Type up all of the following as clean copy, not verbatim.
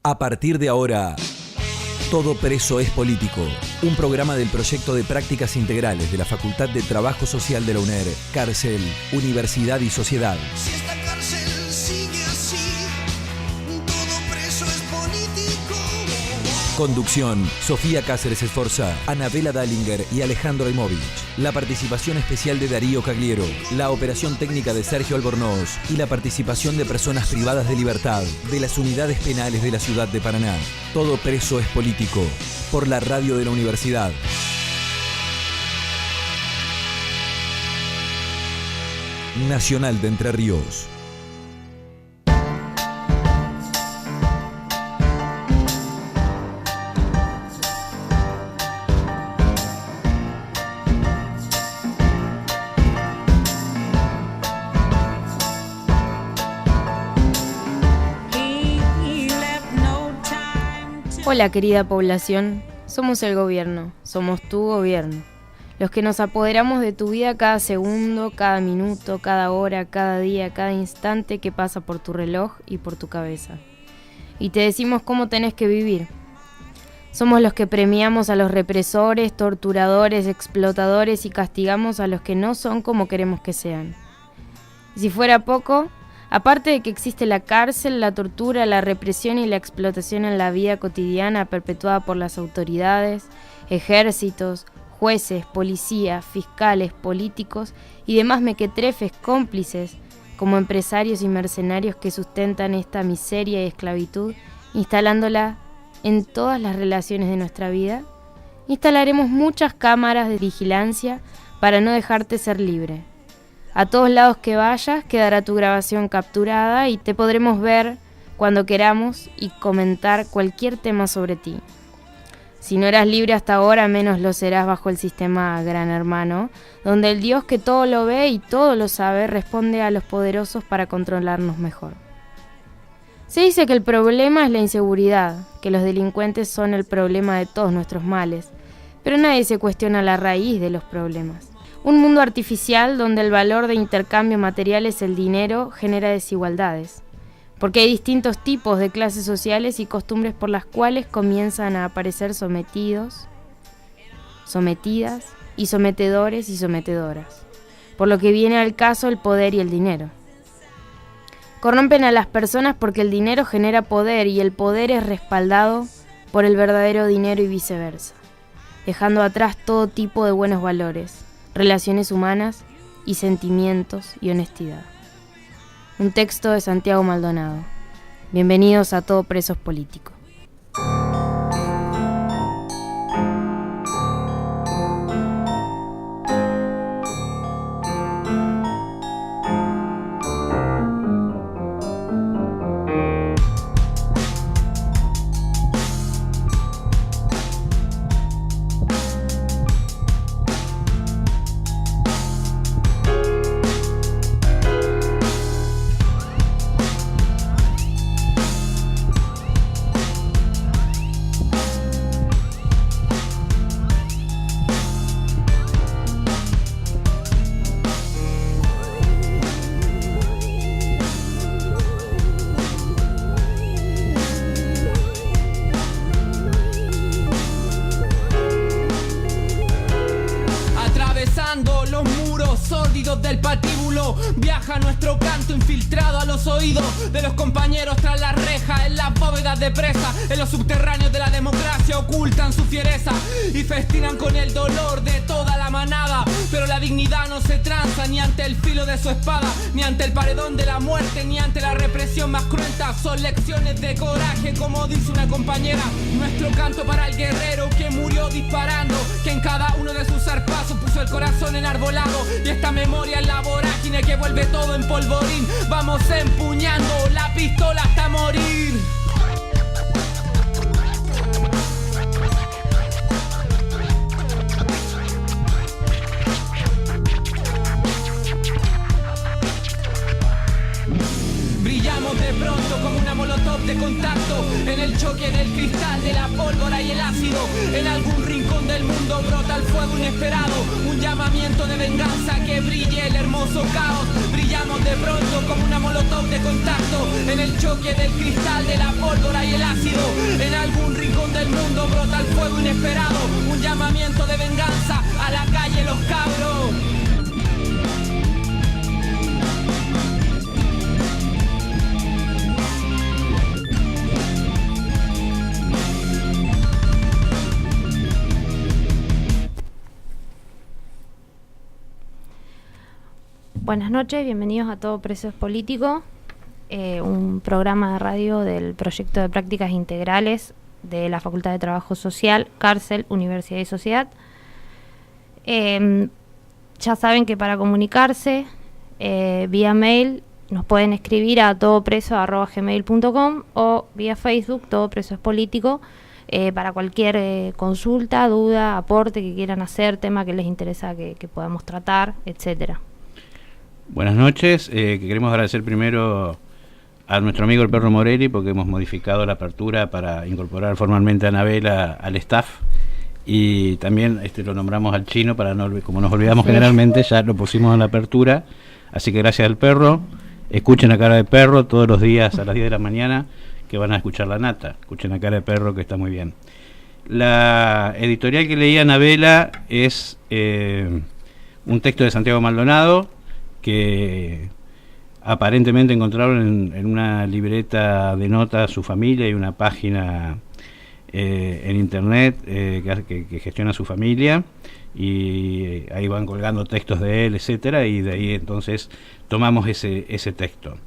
A partir de ahora, Todo Preso es Político, un programa del proyecto de prácticas integrales de la Facultad de Trabajo Social de la UNER, Cárcel, Universidad y Sociedad. Si esta cárcel sigue así, todo preso es político. Conducción, Sofía Cáceres Esforza, Anabela Dallinger y Alejandro Imovich. La participación especial de Darío Cagliero, la operación técnica de Sergio Albornoz y la participación de personas privadas de libertad de las unidades penales de la ciudad de Paraná. Todo Preso es Político, por la radio de la universidad. Nacional de Entre Ríos. Hola querida población, somos el gobierno, somos tu gobierno, los que nos apoderamos de tu vida cada segundo, cada minuto, cada hora, cada día, cada instante que pasa por tu reloj y por tu cabeza. Y te decimos cómo tenés que vivir. Somos los que premiamos a los represores, torturadores, explotadores y castigamos a los que no son como queremos que sean. Y si fuera poco, aparte de que existe la cárcel, la tortura, la represión y la explotación en la vida cotidiana perpetuada por las autoridades, ejércitos, jueces, policías, fiscales, políticos y demás mequetrefes cómplices como empresarios y mercenarios que sustentan esta miseria y esclavitud, instalándola en todas las relaciones de nuestra vida, instalaremos muchas cámaras de vigilancia para no dejarte ser libre. A todos lados que vayas quedará tu grabación capturada y te podremos ver cuando queramos y comentar cualquier tema sobre ti. Si no eras libre hasta ahora, menos lo serás bajo el sistema Gran Hermano, donde el Dios que todo lo ve y todo lo sabe responde a los poderosos para controlarnos mejor. Se dice que el problema es la inseguridad, que los delincuentes son el problema de todos nuestros males, pero nadie se cuestiona la raíz de los problemas. Un mundo artificial donde el valor de intercambio material es el dinero genera desigualdades, porque hay distintos tipos de clases sociales y costumbres por las cuales comienzan a aparecer sometidos, sometidas y sometedores y sometedoras, por lo que viene al caso el poder y el dinero. Corrompen a las personas porque el dinero genera poder y el poder es respaldado por el verdadero dinero y viceversa, dejando atrás todo tipo de buenos valores, relaciones humanas y sentimientos y honestidad. Un texto de Santiago Maldonado. Bienvenidos a Todo Presos Político. Los muros sórdidos del patíbulo, viaja nuestro canto infiltrado a los oídos de los compañeros tras la reja, en las bóvedas de presa, en los subterráneos de la democracia ocultan su fiereza y festinan con el dolor de toda la manada, pero la dignidad no se tranza ni ante el filo de su espada, ni ante el paredón de la muerte, ni ante la represión más cruenta. Son lecciones de coraje, como dice una compañera, nuestro canto para el guerrero que murió disparando, que en cada uno de sus zarpazos puso el corazón enarbolado, y esta memoria en la vorágine que vuelve todo en polvorín. Vamos empuñando la pistola hasta morir. Brillamos de pronto como una molotov de contacto, en el choque del cristal, de la pólvora y el ácido. En algún rincón del mundo brota el fuego inesperado, un llamamiento de venganza, que brille el hermoso caos. Brillamos de pronto como una molotov de contacto, en el choque del cristal, de la pólvora y el ácido. En algún rincón del mundo brota el fuego inesperado, un llamamiento de venganza, a la calle los cabros. Buenas noches, bienvenidos a Todo Preso es Político, un programa de radio del proyecto de prácticas integrales de la Facultad de Trabajo Social, Cárcel, Universidad y Sociedad. Ya saben que para comunicarse vía mail nos pueden escribir a todopreso@gmail.com o vía Facebook, Todo Preso es Político, para cualquier consulta, duda, aporte que quieran hacer, tema que les interesa que podamos tratar, etcétera. Buenas noches, queremos agradecer primero a nuestro amigo el Perro Morelli porque hemos modificado la apertura para incorporar formalmente a Anabela al staff, y también lo nombramos al Chino para como nos olvidamos generalmente, ya lo pusimos en la apertura, así que gracias al Perro. Escuchen a Cara de Perro todos los días a las 10 de la mañana, que van a escuchar La Nata. Escuchen a Cara de Perro, que está muy bien. La editorial que leía Anabela es un texto de Santiago Maldonado, que aparentemente encontraron en una libreta de notas su familia y una página en internet que gestiona su familia, y ahí van colgando textos de él, etcétera, y de ahí entonces tomamos ese texto.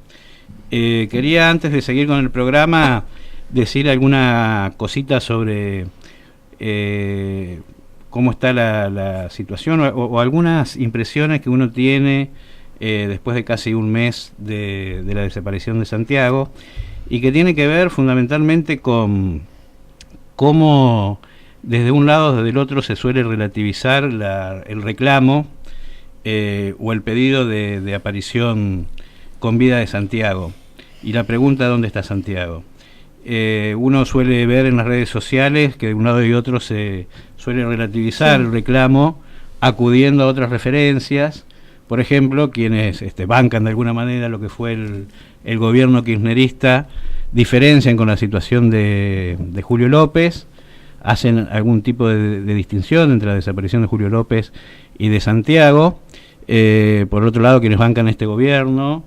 Quería, antes de seguir con el programa, decir alguna cosita sobre cómo está la situación o algunas impresiones que uno tiene después de casi un mes de la desaparición de Santiago, y que tiene que ver fundamentalmente con cómo desde un lado o desde el otro se suele relativizar el reclamo o el pedido de aparición con vida de Santiago, y la pregunta ¿dónde está Santiago? Uno suele ver en las redes sociales que de un lado y otro se suele relativizar el reclamo acudiendo a otras referencias. Por ejemplo, quienes bancan de alguna manera lo que fue el gobierno kirchnerista, diferencian con la situación de Julio López, hacen algún tipo de distinción entre la desaparición de Julio López y de Santiago. Por otro lado, quienes bancan este gobierno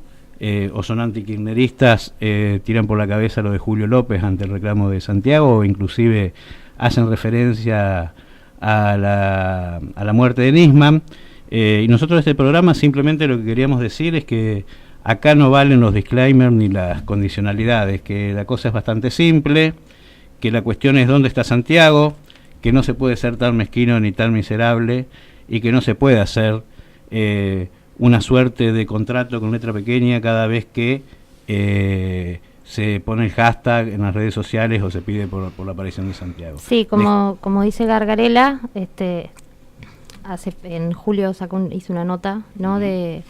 o son antikirchneristas tiran por la cabeza lo de Julio López ante el reclamo de Santiago, o inclusive hacen referencia a la muerte de Nisman. Y nosotros en este programa simplemente lo que queríamos decir es que acá no valen los disclaimers ni las condicionalidades, que la cosa es bastante simple, que la cuestión es dónde está Santiago, que no se puede ser tan mezquino ni tan miserable, y que no se puede hacer una suerte de contrato con letra pequeña cada vez que se pone el hashtag en las redes sociales o se pide por la aparición de Santiago. Sí, como dice Gargarella, en julio hizo una nota, ¿no? De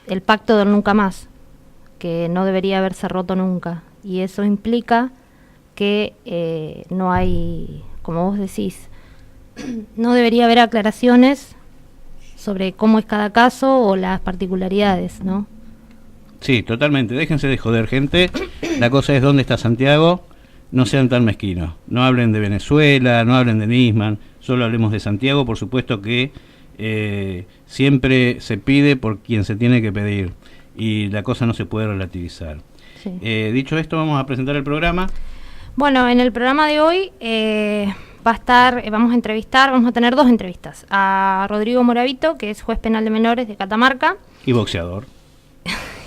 el pacto del nunca más, que no debería haberse roto nunca, y eso implica que no hay, como vos decís, no debería haber aclaraciones sobre cómo es cada caso o las particularidades, ¿no? Sí, totalmente, déjense de joder, gente. La cosa es dónde está Santiago. No sean tan mezquinos, no hablen de Venezuela, no hablen de Nisman, solo hablemos de Santiago. Por supuesto que siempre se pide por quien se tiene que pedir, y la cosa no se puede relativizar. Sí. Dicho esto, vamos a presentar el programa. Bueno, en el programa de hoy vamos a tener dos entrevistas. A Rodrigo Moravito, que es juez penal de menores de Catamarca. Y boxeador.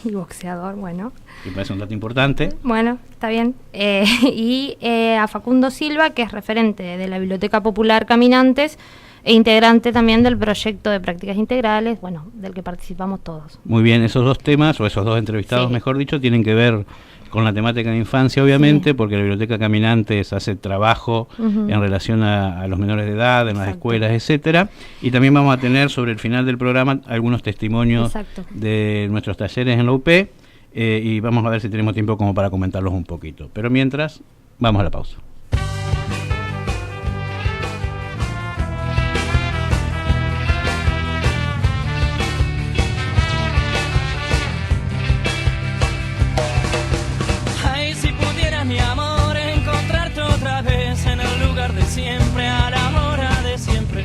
Y boxeador, bueno. Me parece un dato importante. Bueno, está bien. Y a Facundo Silva, que es referente de la Biblioteca Popular Caminantes e integrante también del proyecto de prácticas integrales, bueno, del que participamos todos. Muy bien, esos dos temas, o esos dos entrevistados, sí, mejor dicho, tienen que ver con la temática de infancia, obviamente, sí, porque la Biblioteca Caminantes hace trabajo en relación a los menores de edad, en las escuelas, etcétera. Y también vamos a tener sobre el final del programa algunos testimonios de nuestros talleres en la UP. y vamos a ver si tenemos tiempo como para comentarlos un poquito. Pero mientras, vamos a la pausa. Ay, si pudiera, mi amor, encontrarte otra vez en el lugar de siempre, a la hora de siempre,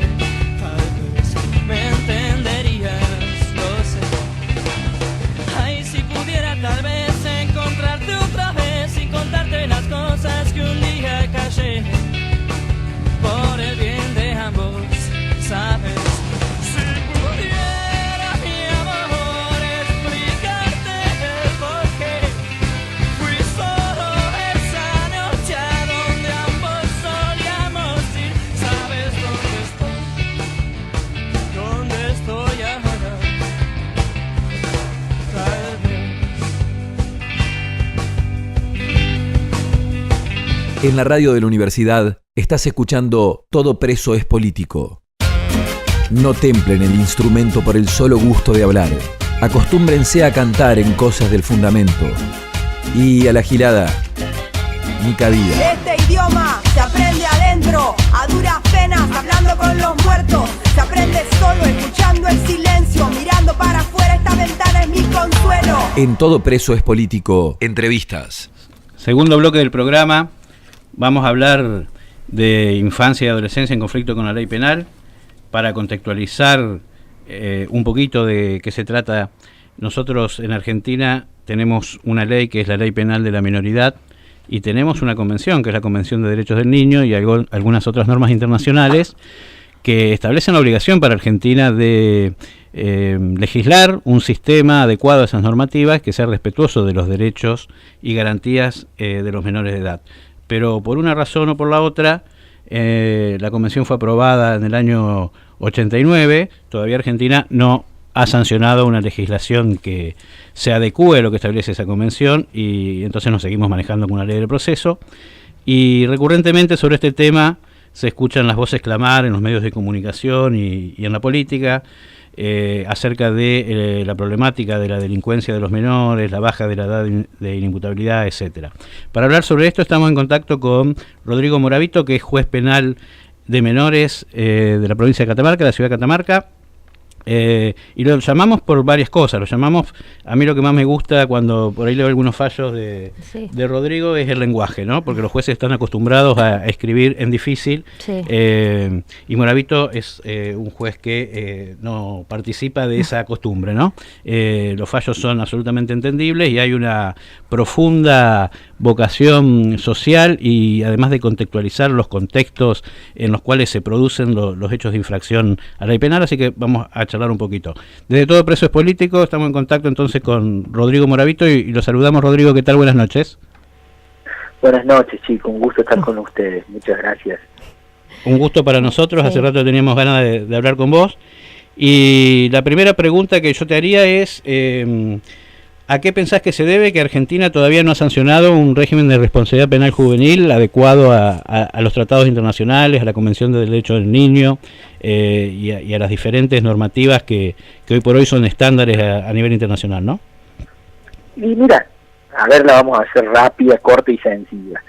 tal vez me entenderías, lo sé. Ay, si pudiera tal vez encontrarte otra vez y contarte las cosas que un día callé, por el bien de ambos, ¿sabes? Si pudiera, mi amor, explicarte el porqué fui solo esa noche a donde ambos solíamos ir. ¿Sabes dónde estoy ahora? Tal vez. En la radio de la universidad estás escuchando Todo preso es político. No templen el instrumento por el solo gusto de hablar. Acostúmbrense a cantar en cosas del fundamento. Y a la gilada, ni cabida. Este idioma se aprende adentro, a duras penas, hablando con los muertos. Se aprende solo, escuchando el silencio, mirando para afuera, esta ventana es mi consuelo. En Todo preso es político, entrevistas. Segundo bloque del programa, vamos a hablar de infancia y adolescencia en conflicto con la ley penal. Para contextualizar un poquito de qué se trata, nosotros en Argentina tenemos una ley que es la Ley Penal de la Minoridad y tenemos una convención que es la Convención de Derechos del Niño y algunas otras normas internacionales que establecen la obligación para Argentina de legislar un sistema adecuado a esas normativas que sea respetuoso de los derechos y garantías de los menores de edad. Pero por una razón o por la otra, la convención fue aprobada en el año 89, todavía Argentina no ha sancionado una legislación que se adecúe a lo que establece esa convención y entonces nos seguimos manejando con una ley del proceso. Y recurrentemente sobre este tema se escuchan las voces clamar en los medios de comunicación y en la política acerca de la problemática de la delincuencia de los menores, la baja de la edad de inimputabilidad, etcétera. Para hablar sobre esto estamos en contacto con Rodrigo Moravito, que es juez penal de menores de la provincia de Catamarca, de la ciudad de Catamarca. Y lo llamamos por varias cosas, lo llamamos, a mí lo que más me gusta cuando por ahí leo algunos fallos de Rodrigo es el lenguaje, ¿no? Porque los jueces están acostumbrados a escribir en difícil, y Moravito es un juez que no participa de esa costumbre, ¿no? Los fallos son absolutamente entendibles y hay una profunda vocación social y además de contextualizar los contextos en los cuales se producen los hechos de infracción a la ley penal, así que vamos a charlar un poquito. Desde Todo preso es político, estamos en contacto entonces con Rodrigo Moravito y lo saludamos. Rodrigo, ¿qué tal? Buenas noches. Buenas noches, chicos, un gusto estar con ustedes, muchas gracias. Un gusto para nosotros, hace rato teníamos ganas de hablar con vos. Y la primera pregunta que yo te haría es, ¿a qué pensás que se debe que Argentina todavía no ha sancionado un régimen de responsabilidad penal juvenil adecuado a los tratados internacionales, a la Convención de Derechos del Niño y a las diferentes normativas que hoy por hoy son estándares a nivel internacional, ¿no? Y mira, a ver, la vamos a hacer rápida, corta y sencilla.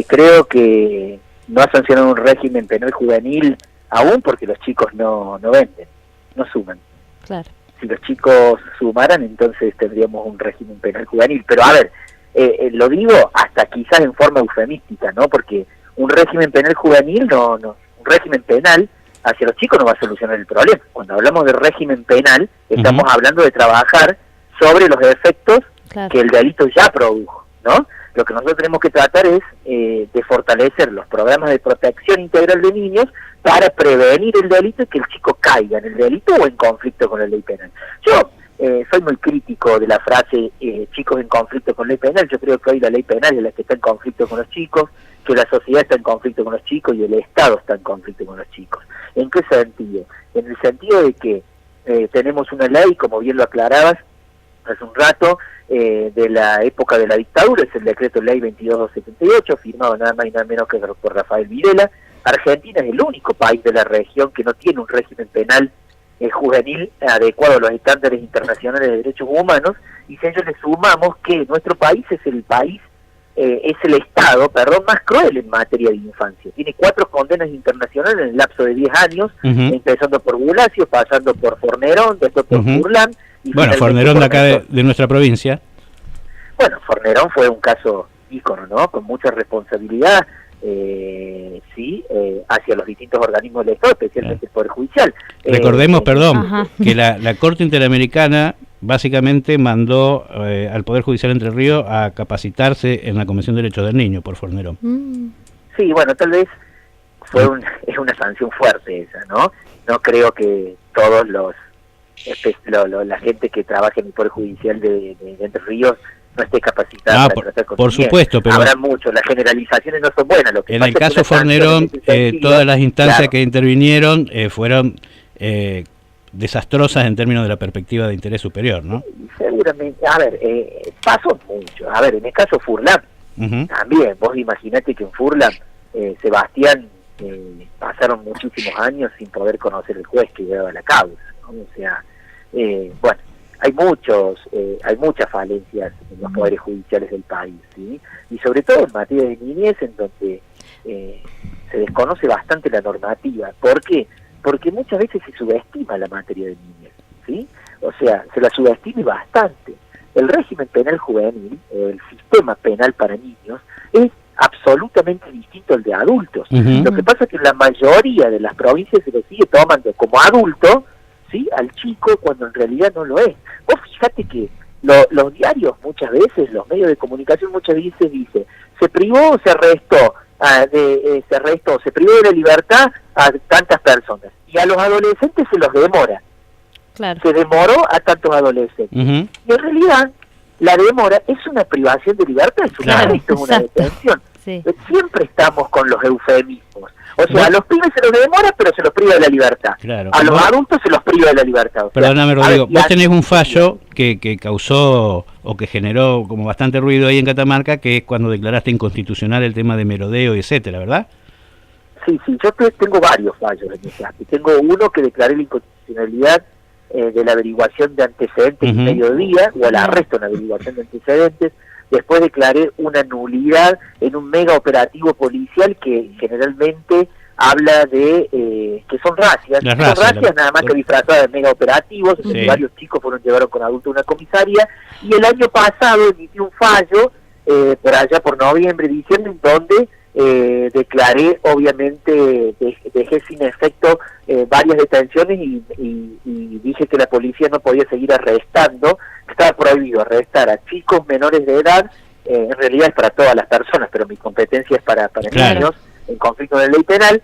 Creo que no ha sancionado un régimen penal juvenil aún porque los chicos no venden, no suman. Claro. Si los chicos sumaran, entonces tendríamos un régimen penal juvenil. Pero a ver, lo digo hasta quizás en forma eufemística, ¿no? Porque un régimen penal juvenil, un régimen penal hacia los chicos no va a solucionar el problema. Cuando hablamos de régimen penal, estamos hablando de trabajar sobre los efectos que el delito ya produjo, ¿no? Lo que nosotros tenemos que tratar es de fortalecer los programas de protección integral de niños para prevenir el delito y que el chico caiga en el delito o en conflicto con la ley penal. Yo soy muy crítico de la frase chicos en conflicto con ley penal. Yo creo que hoy la ley penal es la que está en conflicto con los chicos, que la sociedad está en conflicto con los chicos y el Estado está en conflicto con los chicos. ¿En qué sentido? En el sentido de que tenemos una ley, como bien lo aclarabas hace un rato, de la época de la dictadura, es el decreto ley 22278, firmado nada más y nada menos que por Rafael Videla. Argentina es el único país de la región que no tiene un régimen penal juvenil adecuado a los estándares internacionales de derechos humanos, y si a ellos le sumamos que nuestro país es el Estado, más cruel en materia de infancia. Tiene 4 condenas internacionales en el lapso de 10 años, empezando por Bulacio, pasando por Fornerón, después por Furlan. Bueno, Fornerón de acá de nuestra provincia. Bueno, Fornerón fue un caso ícono, ¿no? Con mucha responsabilidad, hacia los distintos organismos del Estado, especialmente el Poder Judicial. Recordemos, que la Corte Interamericana básicamente mandó al Poder Judicial Entre Ríos a capacitarse en la Convención de Derechos del Niño por Fornerón. Sí, bueno, tal vez es una sanción fuerte esa, ¿no? No creo que todos la gente que trabaja en el Poder Judicial de Entre Ríos no esté capacitada para tratar con por supuesto, pero habrá mucho, las generalizaciones no son buenas. Lo que en el caso Fornerón, todas las instancias que intervinieron fueron desastrosas en términos de la perspectiva de interés superior, ¿no? Seguramente, pasó mucho. En el caso Furlan, también, vos imaginate que en Furlan, Sebastián, pasaron muchísimos años sin poder conocer el juez que llevaba la causa, ¿no? O sea, bueno, hay muchas falencias en los poderes judiciales del país, ¿sí? Y sobre todo en materia de niñez, en donde se desconoce bastante la normativa. ¿Por qué? Porque muchas veces se subestima la materia de niñez, ¿sí? O sea, se la subestima bastante. El régimen penal juvenil, el sistema penal para niños, es absolutamente distinto al de adultos. Lo que pasa es que en la mayoría de las provincias se lo sigue tomando como adulto, ¿sí?, al chico, cuando en realidad no lo es. Vos fíjate que los diarios muchas veces, los medios de comunicación muchas veces dicen, se privó o se arrestó, se privó de la libertad a tantas personas, y a los adolescentes se los demora. Claro. Se demoró a tantos adolescentes. Y en realidad, la demora es una privación de libertad, es un arresto, es una detención. Sí. Siempre estamos con los eufemismos. O sea, a los pibes se los demora, pero se los priva de la libertad. Claro. A los adultos se los priva de la libertad. O sea, perdóname, Rodrigo, vos tenés un fallo que causó o que generó como bastante ruido ahí en Catamarca, que es cuando declaraste inconstitucional el tema de merodeo y etcétera, ¿verdad? Sí, yo tengo varios fallos en ese aspecto. Tengo uno que declaré la inconstitucionalidad de la averiguación de antecedentes en mediodía, o el arresto en averiguación de antecedentes. Después declaré una nulidad en un mega operativo policial que generalmente habla de que son racias. Son racias nada más que disfrazadas de mega operativos, donde varios chicos llevaron con adultos a una comisaría, y el año pasado emití un fallo, por allá por noviembre, diciembre, en donde declaré, obviamente, dejé sin efecto varias detenciones y dije que la policía no podía seguir arrestando, estaba prohibido arrestar a chicos menores de edad, en realidad es para todas las personas, pero mi competencia es para niños en conflicto de ley penal,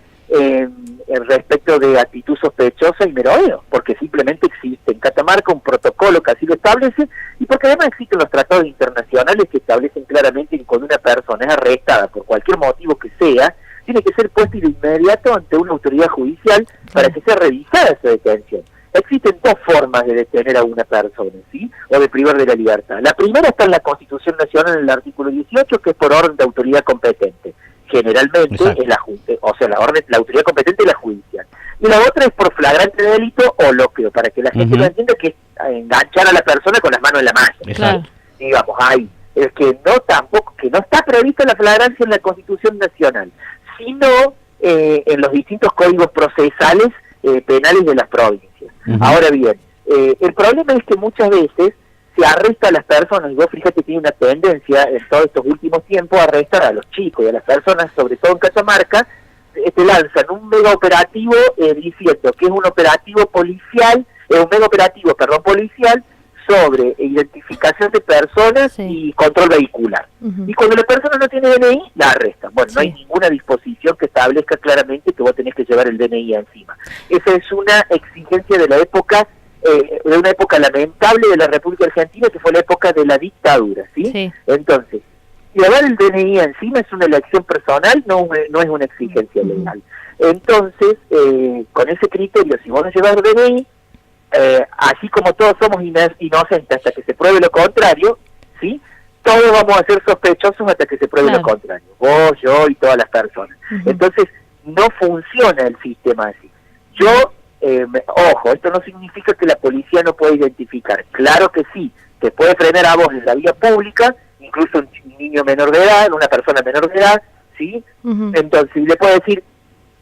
respecto de actitud sospechosa y merodeo, porque simplemente existe en Catamarca un protocolo que así lo establece, y porque además existen los tratados internacionales que establecen claramente que cuando una persona es arrestada por cualquier motivo que sea, tiene que ser puesta de inmediato ante una autoridad judicial para que sea revisada esa detención. Existen dos formas de detener a una persona, ¿sí?, o de privar de la libertad. La primera está en la Constitución Nacional, en el artículo 18, que es por orden de autoridad competente. Generalmente es la autoridad competente es la judicial. Y la otra es por flagrante delito o loqueo, para que la gente lo entienda, que es enganchar a la persona con las manos en la masa. Claro. Digamos, es que no está prevista la flagrancia en la Constitución Nacional, sino en los distintos códigos procesales penales de las provincias. Ahora bien, el problema es que muchas veces se arresta a las personas, y vos fíjate que tiene una tendencia en todos estos últimos tiempos a arrestar a los chicos y a las personas, sobre todo en Catamarca, te lanzan un mega operativo diciendo que es un operativo policial, policial sobre identificación de personas y control vehicular. Y cuando la persona no tiene DNI, la arrestan. Bueno, no hay ninguna disposición que establezca claramente que vos tenés que llevar el DNI encima. Esa es una exigencia de la época, de una época lamentable de la República Argentina, que fue la época de la dictadura, ¿sí? Entonces, llevar el DNI encima es una elección personal, no es una exigencia legal. Entonces, con ese criterio, si vos no llevas el DNI, así como todos somos inocentes hasta que se pruebe lo contrario, ¿sí?, todos vamos a ser sospechosos hasta que se pruebe lo contrario, vos, yo y todas las personas. Entonces no funciona el sistema así. Yo ojo, esto no significa que la policía no pueda identificar. Claro que sí, te puede frenar a vos en la vía pública, incluso un niño menor de edad, una persona menor de edad, ¿sí? Entonces le puede decir,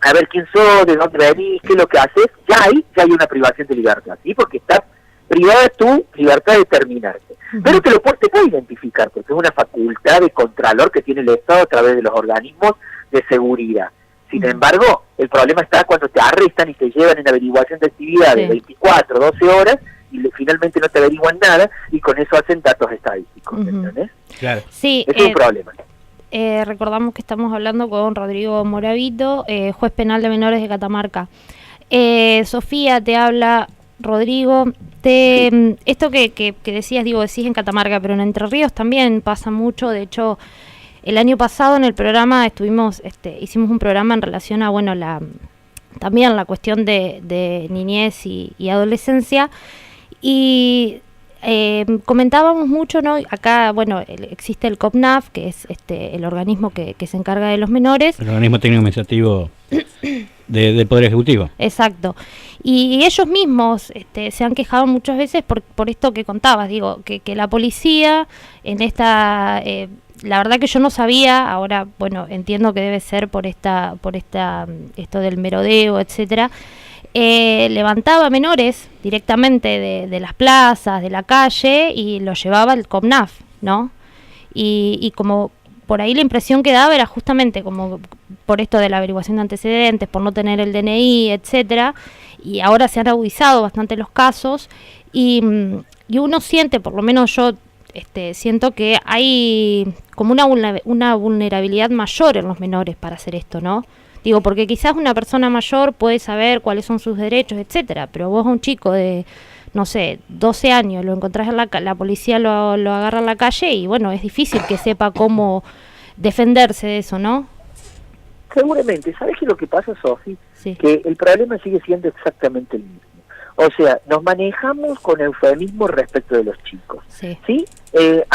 a ver quién sos, de dónde venís, qué es lo que haces, ya hay una privación de libertad, ¿sí? Porque está privada tu libertad de determinarte. Pero te puede identificar, porque es una facultad de contralor que tiene el Estado a través de los organismos de seguridad. Sin embargo, el problema está cuando te arrestan y te llevan en averiguación de actividad de 24, 12 horas y finalmente no te averiguan nada y con eso hacen datos estadísticos, ¿entendés? Claro. Sí, es un problema. Recordamos que estamos hablando con Rodrigo Moravito, juez penal de menores de Catamarca. Sofía, te habla Rodrigo. Esto que decías, decís en Catamarca, pero en Entre Ríos también pasa mucho. De hecho, el año pasado en el programa hicimos un programa en relación a, también la cuestión de niñez y adolescencia, y comentábamos mucho, ¿no? Acá, existe el COPNAF, que es el organismo que se encarga de los menores. El organismo técnico administrativo del Poder Ejecutivo. Exacto. Y ellos mismos se han quejado muchas veces por esto que contabas, que la policía en esta... la verdad que yo no sabía, ahora, entiendo que debe ser por esto del merodeo, etcétera. Levantaba menores directamente de las plazas, de la calle, y los llevaba al COPNAF, ¿no? Y como por ahí la impresión que daba era justamente como por esto de la averiguación de antecedentes, por no tener el DNI, etcétera, y ahora se han agudizado bastante los casos, y uno siente, por lo menos yo siento que hay como una vulnerabilidad mayor en los menores para hacer esto, ¿no? Porque quizás una persona mayor puede saber cuáles son sus derechos, etcétera, pero vos a un chico de, 12 años, lo encontrás en la policía lo agarra en la calle y es difícil que sepa cómo defenderse de eso, ¿no? Seguramente. ¿Sabés qué es lo que pasa, Sofi? Sí. Que el problema sigue siendo exactamente el mismo. O sea, nos manejamos con eufemismo respecto de los chicos. ¿Sí? El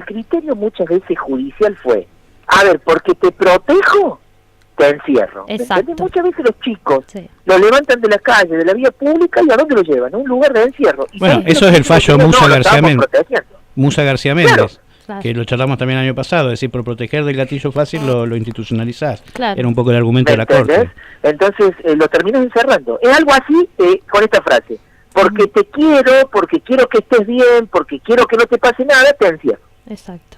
criterio muchas veces judicial fue, porque te protejo, te encierro. Exacto. Muchas veces los chicos lo levantan de la calle, de la vía pública, ¿y a dónde lo llevan? A un lugar de encierro. Y eso es el fallo Musa García Méndez. Musa García Méndez. Claro. Que lo charlamos también el año pasado, es decir, por proteger del gatillo fácil lo institucionalizás. Claro. Era un poco el argumento de la Corte. Entonces lo terminas encerrando. Es algo así con esta frase. Porque te quiero, porque quiero que estés bien, porque quiero que no te pase nada, te encierro. Exacto.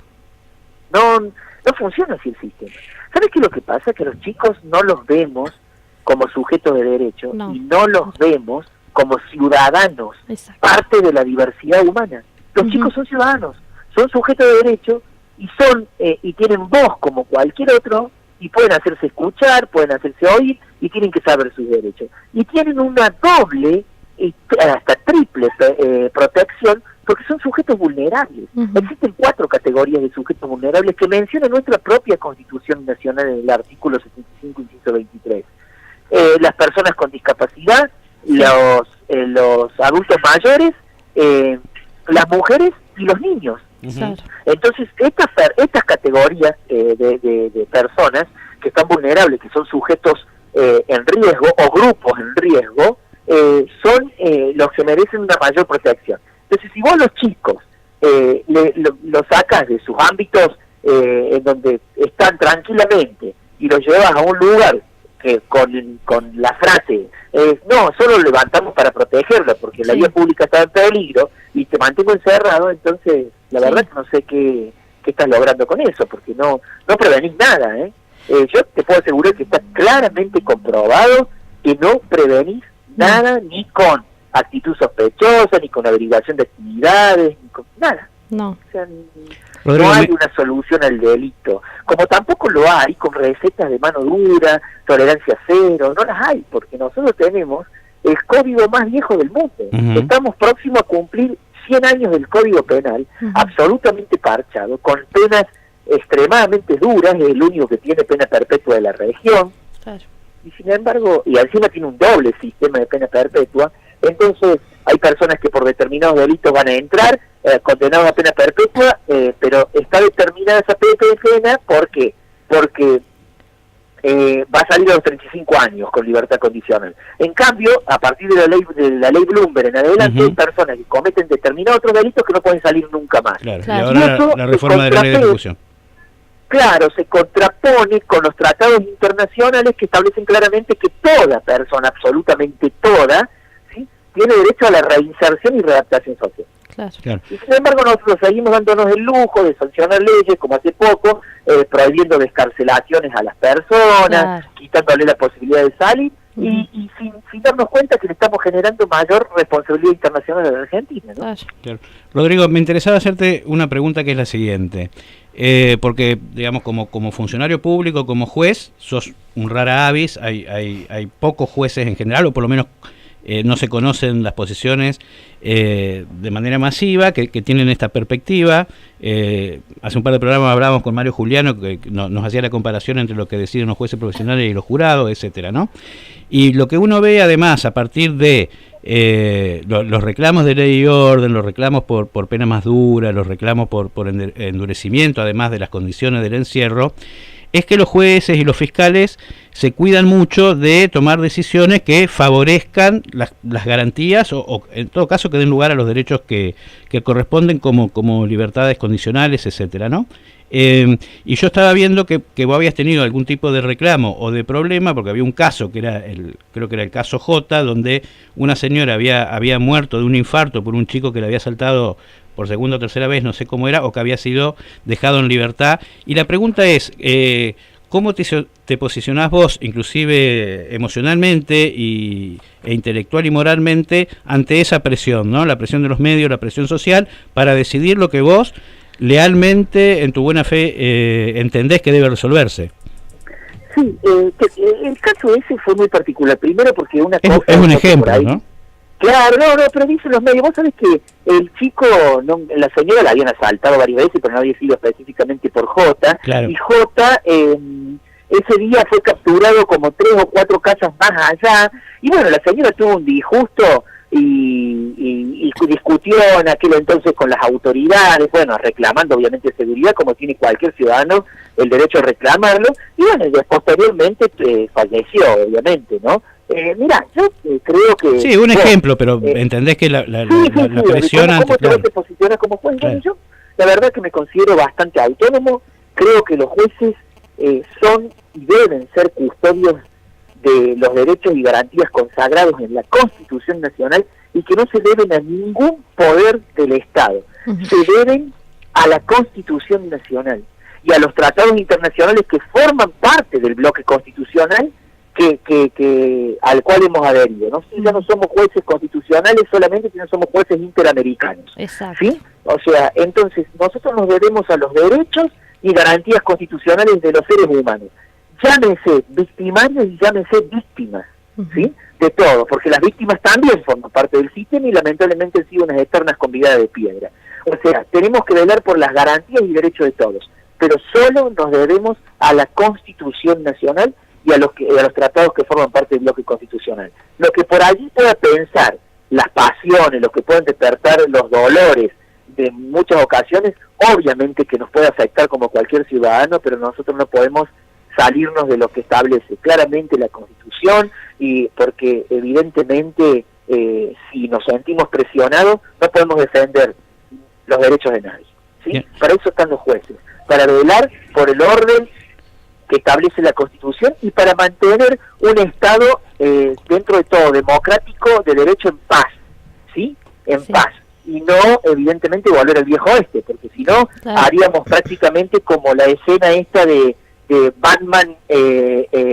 No funciona así el sistema. ¿Sabes qué es lo que pasa? Que los chicos no los vemos como sujetos de derecho y no los vemos como ciudadanos, parte de la diversidad humana. Los chicos son ciudadanos, son sujetos de derecho y y tienen voz como cualquier otro y pueden hacerse escuchar, pueden hacerse oír y tienen que saber sus derechos. Y tienen una doble, hasta triple protección porque son sujetos vulnerables. Existen 4 categorías de sujetos vulnerables que menciona nuestra propia Constitución Nacional en el artículo 75, inciso 23. Las personas con discapacidad, los adultos mayores, las mujeres y los niños. Entonces, estas categorías de personas que están vulnerables, que son sujetos en riesgo o grupos en riesgo, son los que merecen una mayor protección. Entonces, si vos los chicos los sacas de sus ámbitos en donde están tranquilamente y los llevas a un lugar con la frase, no, solo levantamos para protegerlo porque la vía pública está en peligro y te mantengo encerrado, entonces la verdad que no sé qué estás logrando con eso, porque no prevenís nada. Yo te puedo asegurar que está claramente comprobado que no prevenís nada, ni con actitud sospechosa, ni con averiguación de actividades, ni con nada. No. O sea, no hay una solución al delito, como tampoco lo hay con recetas de mano dura, tolerancia cero, no las hay, porque nosotros tenemos el código más viejo del mundo. Estamos próximos a cumplir 100 años del Código Penal, absolutamente parchado, con penas extremadamente duras, es el único que tiene pena perpetua de la región, y sin embargo, y encima tiene un doble sistema de pena perpetua. Entonces hay personas que por determinados delitos van a entrar condenados a pena perpetua, pero está determinada esa pena porque va a salir a los 35 años con libertad condicional. En cambio, a partir de la ley Bloomberg en adelante, hay personas que cometen determinados otros delitos que no pueden salir nunca más. Claro. Y ahora la reforma de la ley de ejecución. Claro, se contrapone con los tratados internacionales que establecen claramente que toda persona, absolutamente toda, ¿sí?, tiene derecho a la reinserción y readaptación social. Claro. Y sin embargo nosotros seguimos dándonos el lujo de sancionar leyes, como hace poco, prohibiendo descarcelaciones a las personas, quitándole la posibilidad de salir, y sin darnos cuenta que le estamos generando mayor responsabilidad internacional a la Argentina, ¿no? Claro. Rodrigo, me interesaba hacerte una pregunta que es la siguiente, porque, digamos, como funcionario público, como juez, sos un rara avis, hay pocos jueces en general, o por lo menos no se conocen las posiciones de manera masiva que tienen esta perspectiva. Hace un par de programas hablábamos con Mario Juliano, que nos hacía la comparación entre lo que deciden los jueces profesionales y los jurados, etcétera, ¿no? Y lo que uno ve además a partir de los reclamos de ley y orden, los reclamos por pena más dura, los reclamos por endurecimiento además de las condiciones del encierro, es que los jueces y los fiscales se cuidan mucho de tomar decisiones que favorezcan las garantías o en todo caso que den lugar a los derechos que corresponden como libertades condicionales, etcétera, ¿no? Y yo estaba viendo que vos habías tenido algún tipo de reclamo o de problema, porque había un caso que era creo que era el caso J, donde una señora había muerto de un infarto por un chico que le había saltado por segunda o tercera vez, no sé cómo era, o que había sido dejado en libertad. Y la pregunta es, ¿cómo te posicionás vos, inclusive emocionalmente e intelectual y moralmente, ante esa presión, ¿no? La presión de los medios, la presión social, para decidir lo que vos lealmente, en tu buena fe, entendés que debe resolverse? Sí, el caso ese fue muy particular. Primero porque una cosa... Es un ejemplo, ¿no? Claro, no, pero dicen los medios. Vos sabés que el chico, la señora la habían asaltado varias veces, pero no había sido específicamente por J. Claro. Y J ese día fue capturado como 3 o 4 casas más allá. Y bueno, la señora tuvo un disgusto y discutió en aquel entonces con las autoridades, bueno, reclamando obviamente seguridad, como tiene cualquier ciudadano el derecho a reclamarlo. Y bueno, posteriormente falleció, obviamente, ¿no? Mira, yo creo que... Sí, un ejemplo, pero entendés que la presión... ¿Cómo te posicionas como juez? Claro. Yo, la verdad que me considero bastante autónomo, creo que los jueces son y deben ser custodios de los derechos y garantías consagrados en la Constitución Nacional y que no se deben a ningún poder del Estado, se deben a la Constitución Nacional y a los tratados internacionales que forman parte del bloque constitucional al cual hemos adherido, ¿no? Si ya no somos jueces constitucionales solamente, sino somos jueces interamericanos. Exacto. ¿Sí? O sea, entonces nosotros nos debemos a los derechos y garantías constitucionales de los seres humanos. Llámese victimarios y llámese víctimas, ¿sí? De todo, porque las víctimas también forman parte del sistema y lamentablemente han sido unas eternas convidadas de piedra. O sea, tenemos que velar por las garantías y derechos de todos, pero solo nos debemos a la Constitución Nacional y a los tratados que forman parte del bloque constitucional. Lo que por allí pueda pensar, las pasiones, lo que pueden despertar los dolores de muchas ocasiones, obviamente que nos puede afectar como cualquier ciudadano, pero nosotros no podemos salirnos de lo que establece claramente la Constitución, y porque evidentemente si nos sentimos presionados no podemos defender los derechos de nadie, ¿sí? Bien. Para eso están los jueces, para velar por el orden que establece la Constitución y para mantener un Estado dentro de todo democrático, de derecho, en paz, ¿sí? En paz, y no evidentemente volver al viejo oeste, porque si no haríamos prácticamente como la escena esta de Batman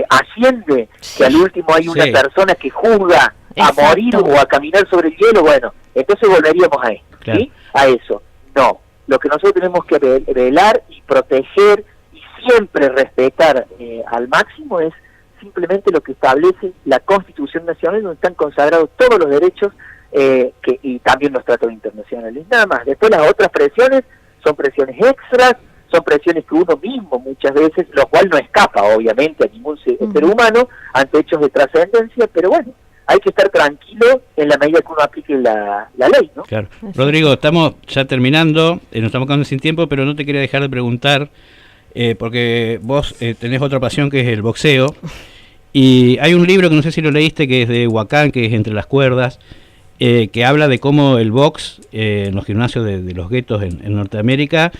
Asciende, que al último hay una persona que juzga a morir o a caminar sobre el hielo. Bueno, entonces volveríamos a esto, ¿sí? A eso. No, lo que nosotros tenemos que velar y proteger siempre respetar al máximo es simplemente lo que establece la Constitución Nacional, donde están consagrados todos los derechos y también los tratados internacionales. Nada más. Después las otras presiones son presiones extras, son presiones que uno mismo muchas veces, lo cual no escapa obviamente a ningún ser humano ante hechos de trascendencia, pero bueno, hay que estar tranquilo en la medida que uno aplique la ley, ¿no? Claro. Rodrigo, estamos ya terminando, nos estamos quedando sin tiempo, pero no te quería dejar de preguntar porque vos tenés otra pasión que es el boxeo, y hay un libro que no sé si lo leíste, que es de Huacán, que es Entre las cuerdas, que habla de cómo el box en los gimnasios de los guetos en Norteamérica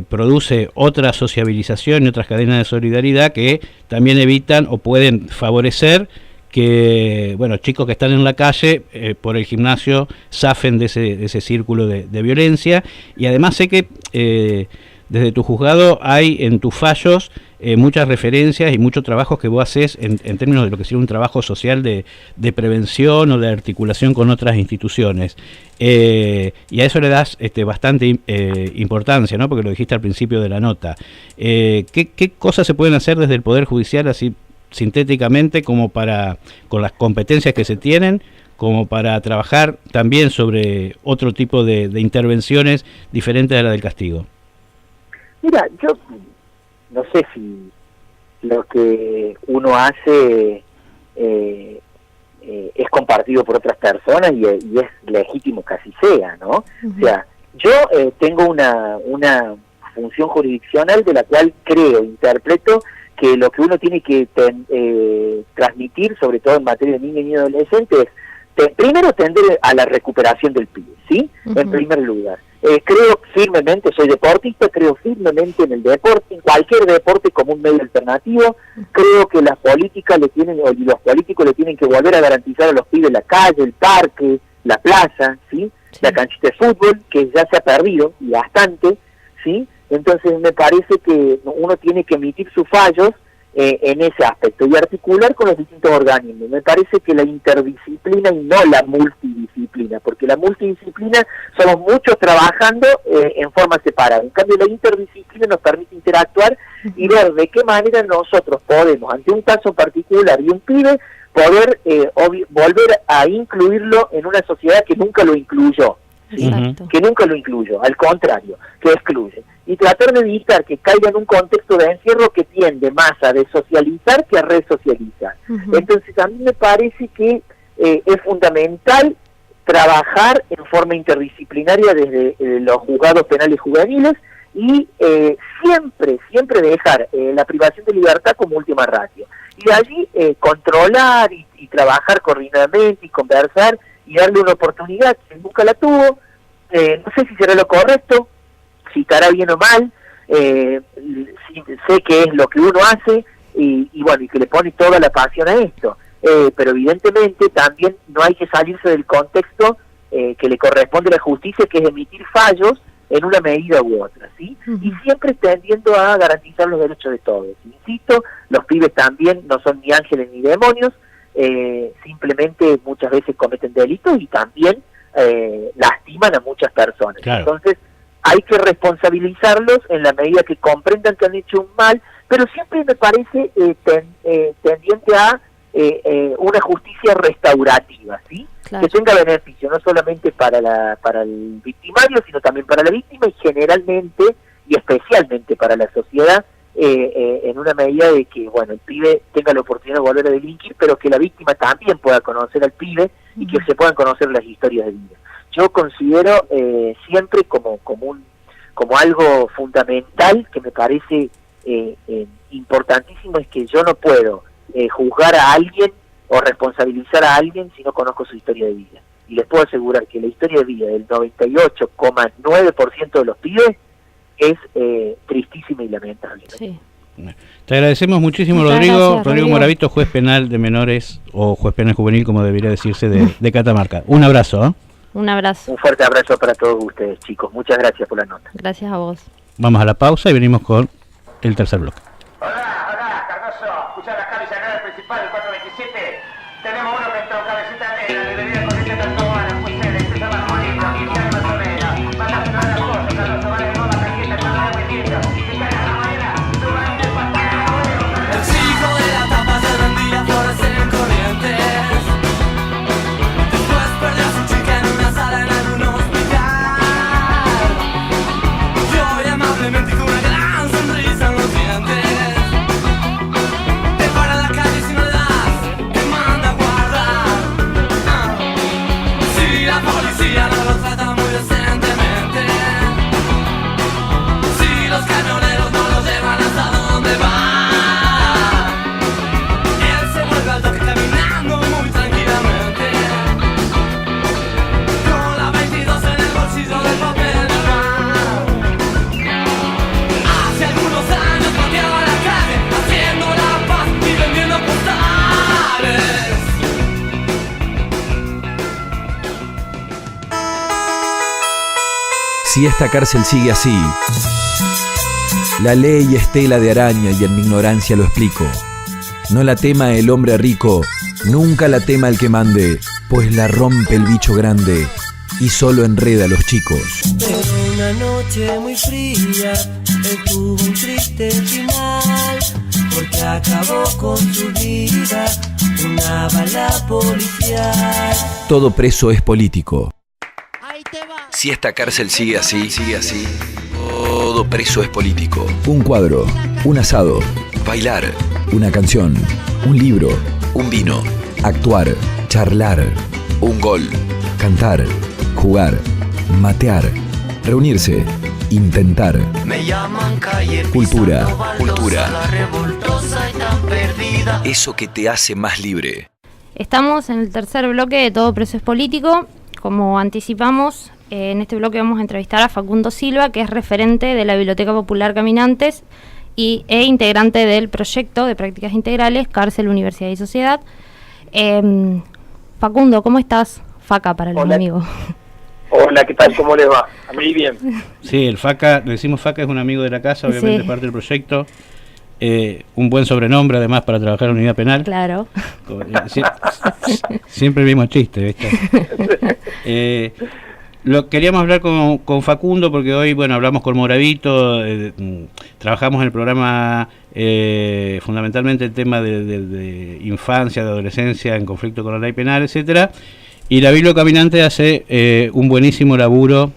produce otra sociabilización y otras cadenas de solidaridad que también evitan o pueden favorecer que, bueno, chicos que están en la calle por el gimnasio zafen de ese círculo de violencia. Y además sé que desde tu juzgado hay en tus fallos muchas referencias y muchos trabajos que vos haces en términos de lo que sería un trabajo social de prevención o de articulación con otras instituciones. Y a eso le das bastante importancia, ¿no? Porque lo dijiste al principio de la nota. ¿Qué cosas se pueden hacer desde el Poder Judicial, así sintéticamente, como para, con las competencias que se tienen, como para trabajar también sobre otro tipo de intervenciones diferentes a la del castigo? Mira, yo no sé si lo que uno hace es compartido por otras personas y es legítimo que así sea, ¿no? O sea, yo tengo una función jurisdiccional de la cual interpreto que lo que uno tiene que transmitir, sobre todo en materia de niños y adolescentes, es primero tender a la recuperación del pibe, ¿sí? En primer lugar. Creo firmemente, soy deportista, creo firmemente en el deporte, en cualquier deporte como un medio alternativo. Creo que las políticas y los políticos le tienen que volver a garantizar a los pibes la calle, el parque, la plaza, ¿sí? La canchita de fútbol, que ya se ha perdido, y bastante, ¿sí? Entonces me parece que uno tiene que emitir sus fallos en ese aspecto y articular con los distintos organismos. Me parece que la interdisciplina y no la multidisciplina, porque la multidisciplina somos muchos trabajando en forma separada. En cambio, la interdisciplina nos permite interactuar y ver de qué manera nosotros podemos, ante un caso particular y un pibe, poder volver a incluirlo en una sociedad que nunca lo incluyó. ¿Sí? Que nunca lo incluyó, al contrario, que excluye. Y tratar de evitar que caiga en un contexto de encierro que tiende más a desocializar que a resocializar. Entonces a mí me parece que es fundamental trabajar en forma interdisciplinaria desde los juzgados penales juveniles y siempre dejar la privación de libertad como última ratio. Y de allí controlar y trabajar coordinadamente y conversar y darle una oportunidad que nunca la tuvo. No sé si será lo correcto, si estará bien o mal, sé que es lo que uno hace y bueno, y que le pone toda la pasión a esto, pero evidentemente también no hay que salirse del contexto que le corresponde a la justicia, que es emitir fallos en una medida u otra, ¿sí? Y siempre tendiendo a garantizar los derechos de todos. Insisto, los pibes también no son ni ángeles ni demonios, simplemente muchas veces cometen delitos y también lastiman a muchas personas. Claro. Entonces hay que responsabilizarlos en la medida que comprendan que han hecho un mal, pero siempre me parece tendiente a una justicia restaurativa, ¿sí? Claro. Que tenga beneficio no solamente para el victimario, sino también para la víctima y generalmente y especialmente para la sociedad, en una medida de que, bueno, el pibe tenga la oportunidad de volver a delinquir, pero que la víctima también pueda conocer al pibe y que se puedan conocer las historias de vida. Yo considero siempre como algo fundamental, que me parece importantísimo, es que yo no puedo juzgar a alguien o responsabilizar a alguien si no conozco su historia de vida. Y les puedo asegurar que la historia de vida del 98,9% de los pibes es tristísima y lamentable, ¿no? Sí. Te agradecemos muchísimo, Rodrigo Moravito, juez penal de menores o juez penal juvenil, como debería decirse, de Catamarca. Un abrazo, ¿eh? Un abrazo. Un fuerte abrazo para todos ustedes, chicos. Muchas gracias por la nota. Gracias a vos. Vamos a la pausa y venimos con el tercer bloque. Hola, Cardoso. Escuchá la calle llanera principal, el 427. Tenemos uno que entró cabecita negra, de bebida corriente tanto buena, muy seria, se llama Juanito, y ya no se vea. Vas a hacer una cosa, Cardoso, vale, no la caliente, no la metiendo. Si cae la mañana, tú vas a ir pasando. El chico de la tapa se vendía flores en Corrientes. Después perdió a su chica en una sala en algún hospital. Y hoy amablemente con una gran sonrisa en los dientes Si esta cárcel sigue así, la ley es tela de araña y en mi ignorancia lo explico. No la tema el hombre rico, nunca la tema el que mande, pues la rompe el bicho grande y solo enreda a los chicos. Pero una noche muy fría, él tuvo un triste final, porque acabó con su vida una bala policial. Todo preso es político. Si esta cárcel sigue así, todo preso es político. Un cuadro, un asado, bailar, una canción, un libro, un vino, actuar, charlar, un gol, cantar, jugar, matear, reunirse, intentar. Me llaman calle Cultura, cultura, la revoltosa y tan perdida. Eso que te hace más libre. Estamos en el tercer bloque de Todo Preso es Político. Como anticipamos, en este bloque vamos a entrevistar a Facundo Silva, que es referente de la Biblioteca Popular Caminantes e integrante del proyecto de prácticas integrales Cárcel, Universidad y Sociedad. Facundo, ¿cómo estás? Faca para los amigos. Hola, ¿qué tal? ¿Cómo les va? A mí bien. Sí, el Faca, le decimos Faca, es un amigo de la casa, obviamente parte del proyecto. Un buen sobrenombre además para trabajar en unidad penal. Claro. Siempre el mismo chiste, ¿viste? Queríamos hablar con Facundo porque hoy, bueno, hablamos con Moravito, trabajamos en el programa fundamentalmente el tema de infancia, de adolescencia en conflicto con la ley penal, etcétera. Y la Biblia Caminante hace un buenísimo laburo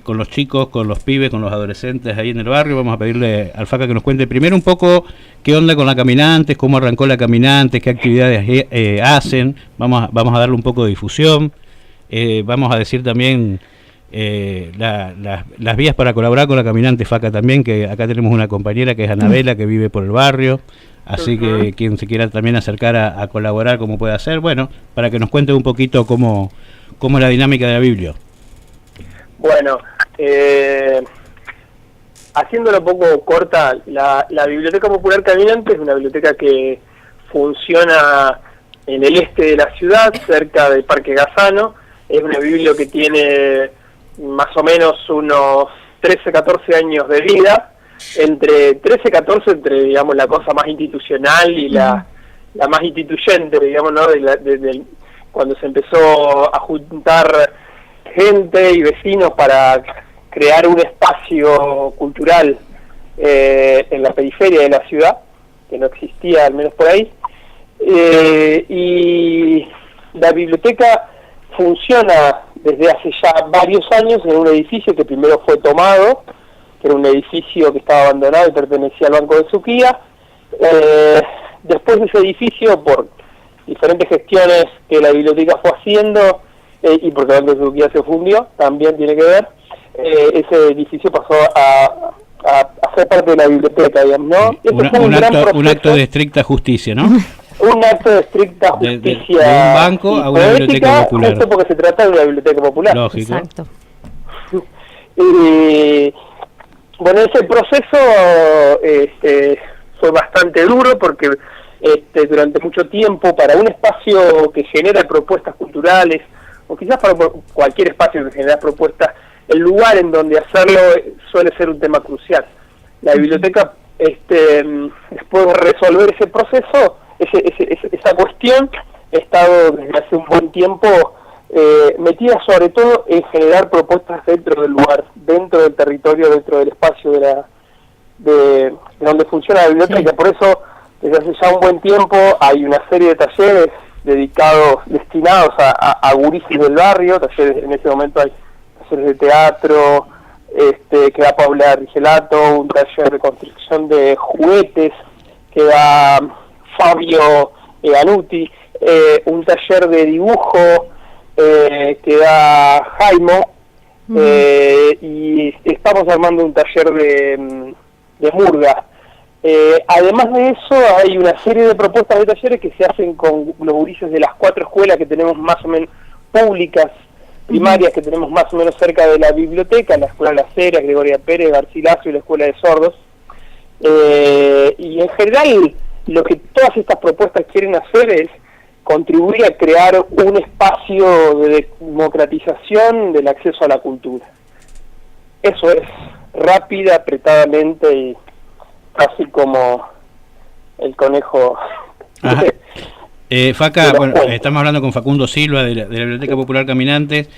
con los chicos, con los pibes, con los adolescentes ahí en el barrio. Vamos a pedirle al Faca que nos cuente primero un poco qué onda con la Caminantes, cómo arrancó la Caminantes, qué actividades hacen. Vamos a darle un poco de difusión. Vamos a decir también las vías para colaborar con la Caminante, Faca, también, que acá tenemos una compañera que es Anabela, que vive por el barrio. Así que quien se quiera también acercar a colaborar, como puede hacer, bueno, para que nos cuente un poquito cómo es la dinámica de la Biblia. Bueno, haciéndolo un poco corta, la Biblioteca Popular Caminante es una biblioteca que funciona en el este de la ciudad, cerca del Parque Gazano. Es una biblioteca que tiene más o menos unos 13, 14 años de vida, entre 13 y 14, entre, digamos, la cosa más institucional y la más instituyente, digamos, ¿no? Cuando se empezó a juntar gente y vecinos para crear un espacio cultural en la periferia de la ciudad, que no existía, al menos por ahí. Y la biblioteca funciona desde hace ya varios años en un edificio que primero fue tomado, que era un edificio que estaba abandonado y pertenecía al Banco de Suquía. Después de ese edificio, por diferentes gestiones que la biblioteca fue haciendo, y porque el Banco de Suquía se fundió, también tiene que ver, ese edificio pasó a ser parte de la biblioteca, digamos, ¿no? Un acto de estricta justicia, ¿no? Un acto de estricta justicia. De un banco a una biblioteca popular. Justo porque se trata de una biblioteca popular. Lógico. Exacto. Bueno, ese proceso fue bastante duro porque durante mucho tiempo, para un espacio que genera propuestas culturales, o quizás para cualquier espacio que genera propuestas, el lugar en donde hacerlo suele ser un tema crucial. La biblioteca, después de resolver ese proceso, esa cuestión, ha estado desde hace un buen tiempo metida sobre todo en generar propuestas dentro del lugar, dentro del territorio, dentro del espacio de donde funciona la biblioteca. Por eso, desde hace ya un buen tiempo, hay una serie de talleres destinados a gurises del barrio. Talleres, en este momento hay talleres de teatro, que da Paula Rigelato, un taller de construcción de juguetes que da Fabio Anuti, un taller de dibujo que da Jaimo, y estamos armando un taller de murga. Además de eso, hay una serie de propuestas de talleres que se hacen con los gurises de las 4 escuelas que tenemos más o menos públicas, primarias, que tenemos más o menos cerca de la biblioteca, la Escuela Las Heras, Gregoria Pérez, Garcilaso y la Escuela de Sordos. Y en general, lo que todas estas propuestas quieren hacer es contribuir a crear un espacio de democratización del acceso a la cultura. Eso es, rápida, apretadamente y casi como el conejo. Ajá. Faca, de los bueno, cuentos. estamos hablando con Facundo Silva de la Biblioteca Popular Caminantes.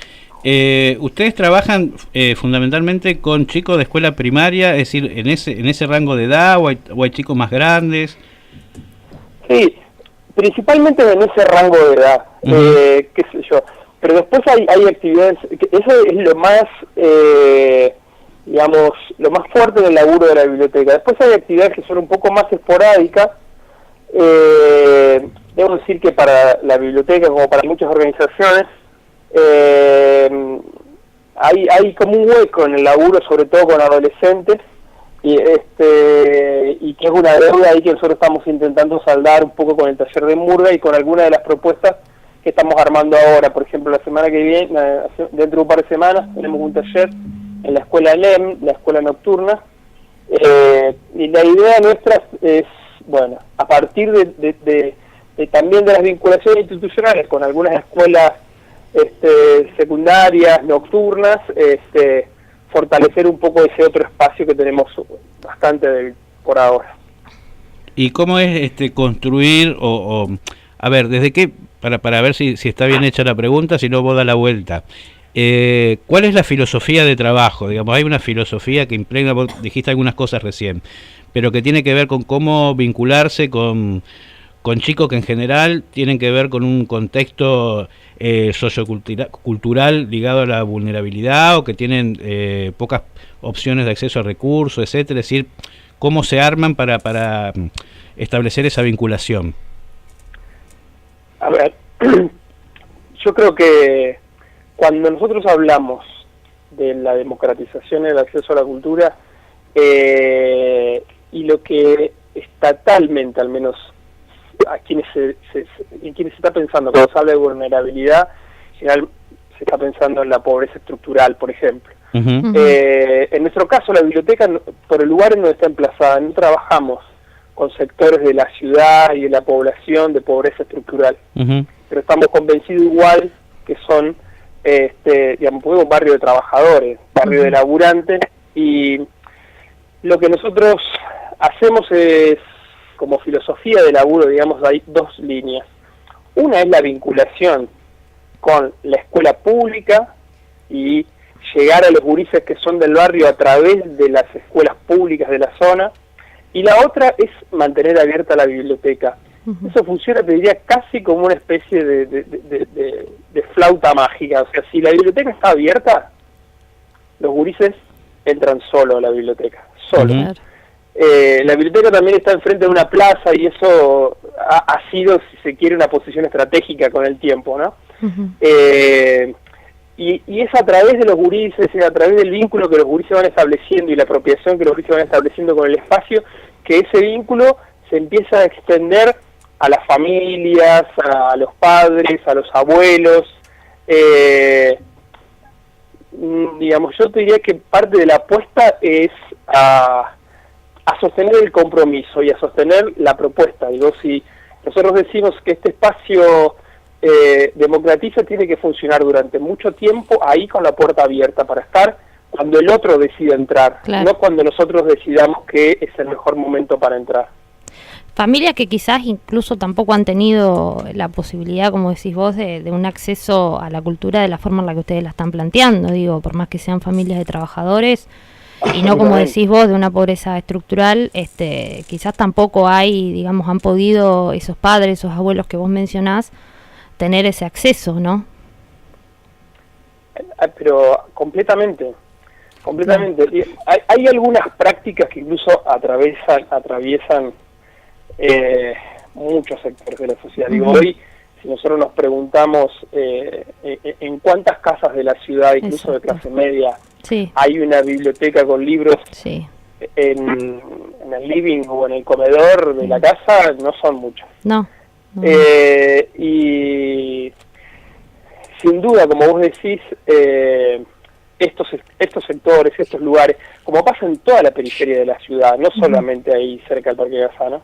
Ustedes trabajan fundamentalmente con chicos de escuela primaria, es decir, en ese rango de edad, o hay chicos más grandes. Sí, principalmente en ese rango de edad, qué sé yo. Pero después hay actividades, eso es lo más, digamos, lo más fuerte del laburo de la biblioteca. Después hay actividades que son un poco más esporádicas. Debo decir que para la biblioteca, como para muchas organizaciones, hay como un hueco en el laburo, sobre todo con adolescentes, y que es una deuda ahí que nosotros estamos intentando saldar un poco con el taller de Murga y con algunas de las propuestas que estamos armando ahora. Por ejemplo, la semana que viene, dentro de un par de semanas, tenemos un taller en la escuela LEM, la escuela nocturna, y la idea nuestra es, bueno, a partir de también de las vinculaciones institucionales con algunas escuelas secundarias, nocturnas, fortalecer un poco ese otro espacio que tenemos bastante débil por ahora. ¿Y cómo es construir a ver, desde qué, para ver si está bien hecha la pregunta, si no vos da la vuelta? ¿Cuál es la filosofía de trabajo? Digamos, hay una filosofía que impregna, vos dijiste algunas cosas recién, pero que tiene que ver con cómo vincularse con chicos que en general tienen que ver con un contexto sociocultural ligado a la vulnerabilidad, o que tienen pocas opciones de acceso a recursos, etcétera. Es decir, cómo se arman para establecer esa vinculación. A ver, yo creo que cuando nosotros hablamos de la democratización del acceso a la cultura, y lo que estatalmente, al menos a quienes en quienes se está pensando cuando se habla de vulnerabilidad, en general se está pensando en la pobreza estructural, por ejemplo. En nuestro caso, la biblioteca, por el lugar en donde está emplazada, no trabajamos con sectores de la ciudad y de la población de pobreza estructural, pero estamos convencidos igual que son, digamos, un barrio de trabajadores, barrio de laburantes, y lo que nosotros hacemos es, como filosofía de laburo, digamos, hay dos líneas. Una es la vinculación con la escuela pública y llegar a los gurises que son del barrio a través de las escuelas públicas de la zona, y la otra es mantener abierta la biblioteca. Eso funciona, te diría, casi como una especie de flauta mágica. O sea, si la biblioteca está abierta, los gurises entran solo a la biblioteca, solo. La biblioteca también está enfrente de una plaza, y eso ha sido, si se quiere, una posición estratégica con el tiempo, ¿no? Y es a través de los gurises, es a través del vínculo que los gurises van estableciendo y la apropiación que los gurises van estableciendo con el espacio, que ese vínculo se empieza a extender a las familias, a los padres, a los abuelos. Digamos, yo te diría que parte de la apuesta es a sostener el compromiso y a sostener la propuesta. Digo, si nosotros decimos que este espacio democratiza, tiene que funcionar durante mucho tiempo ahí con la puerta abierta para estar cuando el otro decida entrar, no cuando nosotros decidamos que es el mejor momento para entrar. Familias que quizás incluso tampoco han tenido la posibilidad, como decís vos, de un acceso a la cultura de la forma en la que ustedes la están planteando, digo, por más que sean familias de trabajadores, y no, como decís vos, de una pobreza estructural, quizás tampoco hay, digamos, han podido esos padres, esos abuelos que vos mencionás, tener ese acceso, ¿no? Pero completamente. Y hay algunas prácticas que incluso atraviesan muchos sectores de la sociedad. Digo, hoy, si nosotros nos preguntamos en cuántas casas de la ciudad, incluso de clase media, hay una biblioteca con libros en el living o en el comedor de la casa, no son muchas. Y sin duda, como vos decís, estos sectores, estos lugares, como pasa en toda la periferia de la ciudad, no solamente ahí cerca del Parque Gazano,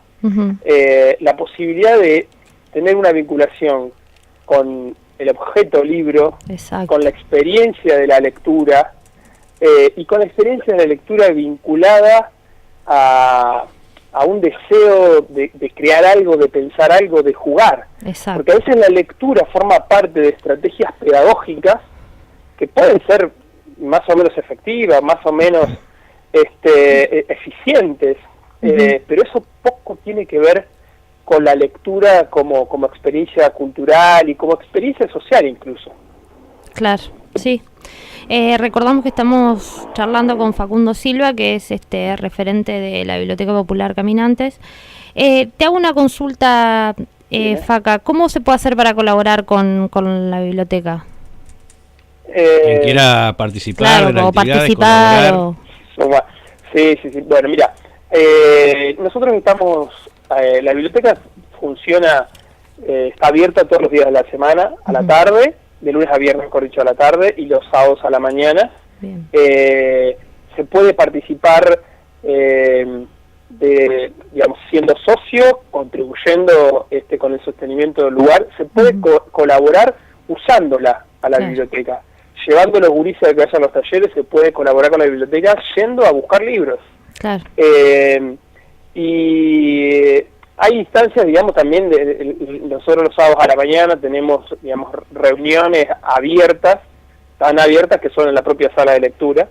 la posibilidad de tener una vinculación con el objeto libro, con la experiencia de la lectura, y con experiencias de lectura vinculada a un deseo de crear algo, de pensar algo, de jugar. Exacto. Porque a veces la lectura forma parte de estrategias pedagógicas que pueden ser más o menos efectivas, más o menos eficientes, pero eso poco tiene que ver con la lectura como experiencia cultural y como experiencia social incluso. Claro, sí. Recordamos que estamos charlando con Facundo Silva, que es referente de la Biblioteca Popular Caminantes. Te hago una consulta, Faca. ¿Cómo se puede hacer para colaborar con la biblioteca? Quien quiera participar, claro, de la como actividad, participar o... Sí. Bueno, mira, nosotros estamos, la biblioteca funciona, está abierta todos los días de la semana, a la tarde, de lunes a viernes, mejor dicho, a la tarde, y los sábados a la mañana. Bien. Se puede participar, digamos, siendo socio, contribuyendo con el sostenimiento del lugar. Se puede colaborar usándola a la biblioteca. Llevando los gurises a que vayan a los talleres, se puede colaborar con la biblioteca yendo a buscar libros. Claro. Y hay instancias, digamos, también, nosotros los sábados a la mañana tenemos, digamos, reuniones abiertas, tan abiertas que son en la propia sala de lectura.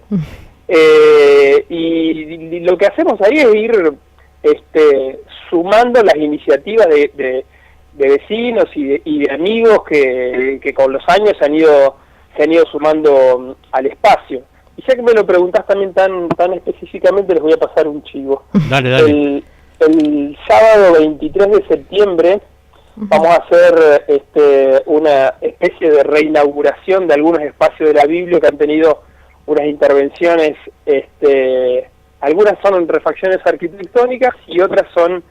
Y lo que hacemos ahí es ir sumando las iniciativas de vecinos y de amigos que con los años se han ido sumando al espacio. Y ya que me lo preguntás también tan específicamente, les voy a pasar un chivo. Dale. El sábado 23 de septiembre vamos a hacer una especie de reinauguración de algunos espacios de la Biblia que han tenido unas intervenciones, algunas son en refacciones arquitectónicas y otras son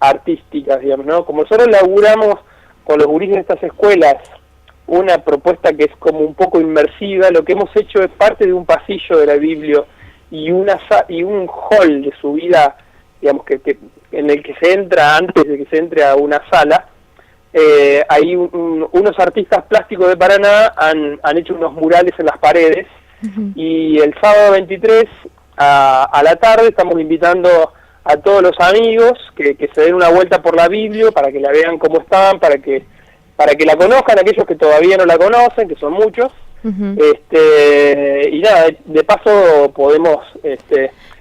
artísticas, digamos, ¿no? Como nosotros laburamos con los gurises de estas escuelas una propuesta que es como un poco inmersiva, lo que hemos hecho es parte de un pasillo de la Biblia y un hall de subida, digamos, que en el que se entra antes de que se entre a una sala. Ahí unos artistas plásticos de Paraná han hecho unos murales en las paredes, y el sábado 23 a la tarde estamos invitando a todos los amigos que se den una vuelta por la Biblia para que la vean cómo están, para que la conozcan, aquellos que todavía no la conocen, que son muchos. Y nada, de paso podemos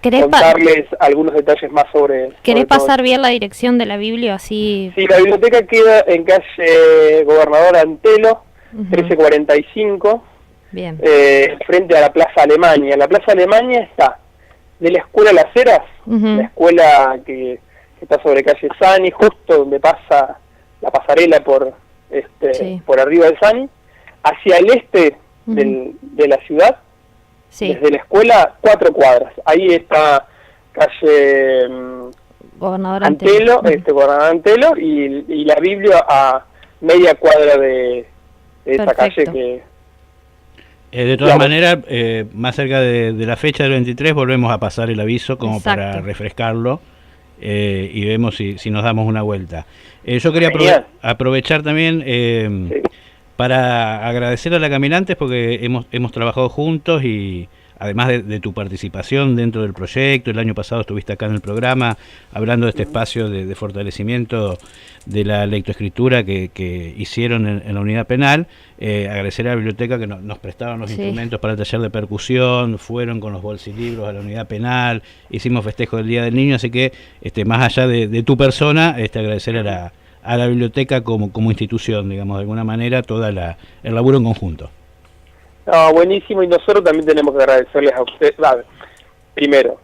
contarles algunos detalles más sobre... ¿Querés pasar bien la dirección de la Biblia así? Sí, la biblioteca queda en calle Gobernador Antelo, 1345, bien. Frente a la Plaza Alemania. La Plaza Alemania está de la Escuela Las Heras, la escuela que está sobre calle Sani, justo donde pasa la pasarela por arriba del Sani, hacia el este de la ciudad, desde la escuela 4 cuadras. Ahí está calle Gobernador Antelo, Gobernador Antelo, y la Biblia a media cuadra de esa calle que... de todas maneras, más cerca de la fecha del 23 volvemos a pasar el aviso como para refrescarlo, y vemos si nos damos una vuelta. Yo quería aprovechar también para agradecer a la Caminantes porque hemos trabajado juntos y además de tu participación dentro del proyecto, el año pasado estuviste acá en el programa hablando de este espacio de fortalecimiento de la lectoescritura que hicieron en la unidad penal. Agradecer a la biblioteca que nos prestaron los instrumentos para el taller de percusión, fueron con los bolsilibros a la unidad penal, hicimos festejo del Día del Niño, así que más allá de tu persona, agradecer a la biblioteca como institución, digamos, de alguna manera, todo el laburo en conjunto. No, buenísimo, y nosotros también tenemos que agradecerles a ustedes. Primero,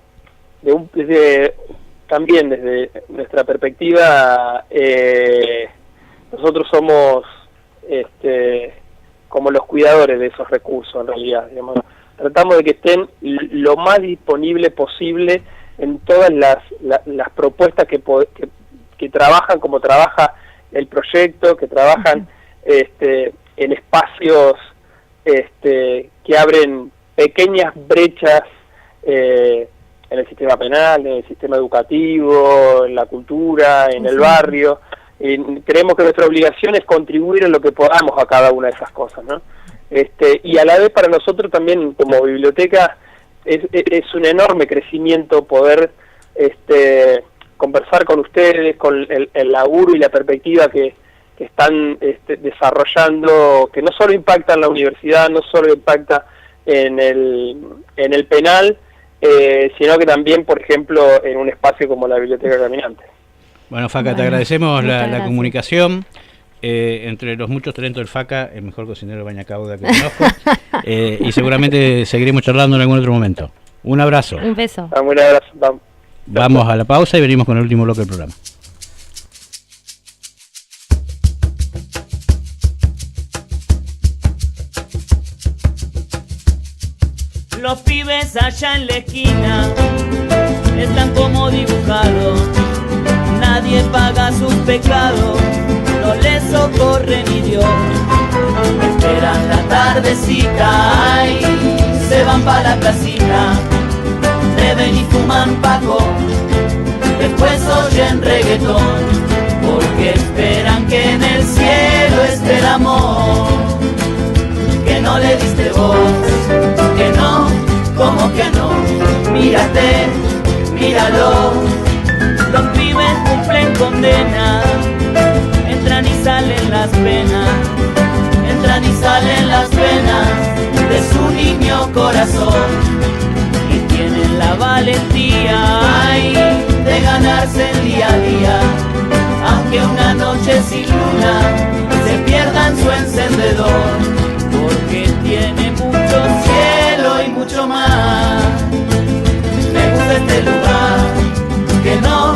también desde nuestra perspectiva, nosotros somos como los cuidadores de esos recursos, en realidad. Digamos. Tratamos de que estén lo más disponible posible en todas las propuestas que trabajan como trabaja el proyecto, que trabajan en espacios que abren pequeñas brechas en el sistema penal, en el sistema educativo, en la cultura, en el barrio. Creemos que nuestra obligación es contribuir en lo que podamos a cada una de esas cosas, ¿no? Y a la vez para nosotros también como biblioteca es un enorme crecimiento poder conversar con ustedes, con el laburo y la perspectiva que están desarrollando, que no solo impacta en la universidad, no solo impacta en el penal, sino que también, por ejemplo, en un espacio como la Biblioteca Caminante. Bueno, Faca, te agradecemos la comunicación. Entre los muchos talentos del Faca, el mejor cocinero de Bañacauda que conozco. Y seguramente seguiremos charlando en algún otro momento. Un abrazo. Un beso. Un abrazo. Vamos a la pausa y venimos con el último bloque del programa. Los pibes allá en la esquina están como dibujados, nadie paga sus pecados, no les socorre ni Dios. Esperan la tardecita, ay, se van pa' la placita, beben y fuman paco, después oyen reggaetón, porque esperan que en el cielo esté el amor, que no le diste voz, que no, como que no, mírate, míralo, los pibes cumplen condena, entran y salen las penas, entran y salen las penas de su niño corazón, y tienen la valentía, ay, de ganarse el día a día, aunque una noche sin luna se pierdan su encendedor, porque tiene mucho cielo y mucho mar. Me gusta este lugar, que no,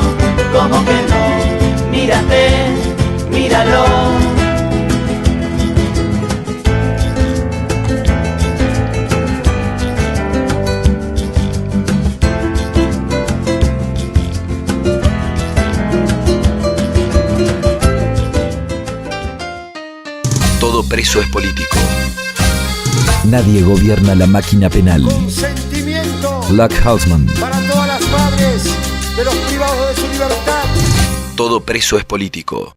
como que no, mírate, míralo. Todo preso es político. Nadie gobierna la máquina penal. Consentimiento Luck Hausman. para todas las madres de los privados de su libertad. Todo preso es político.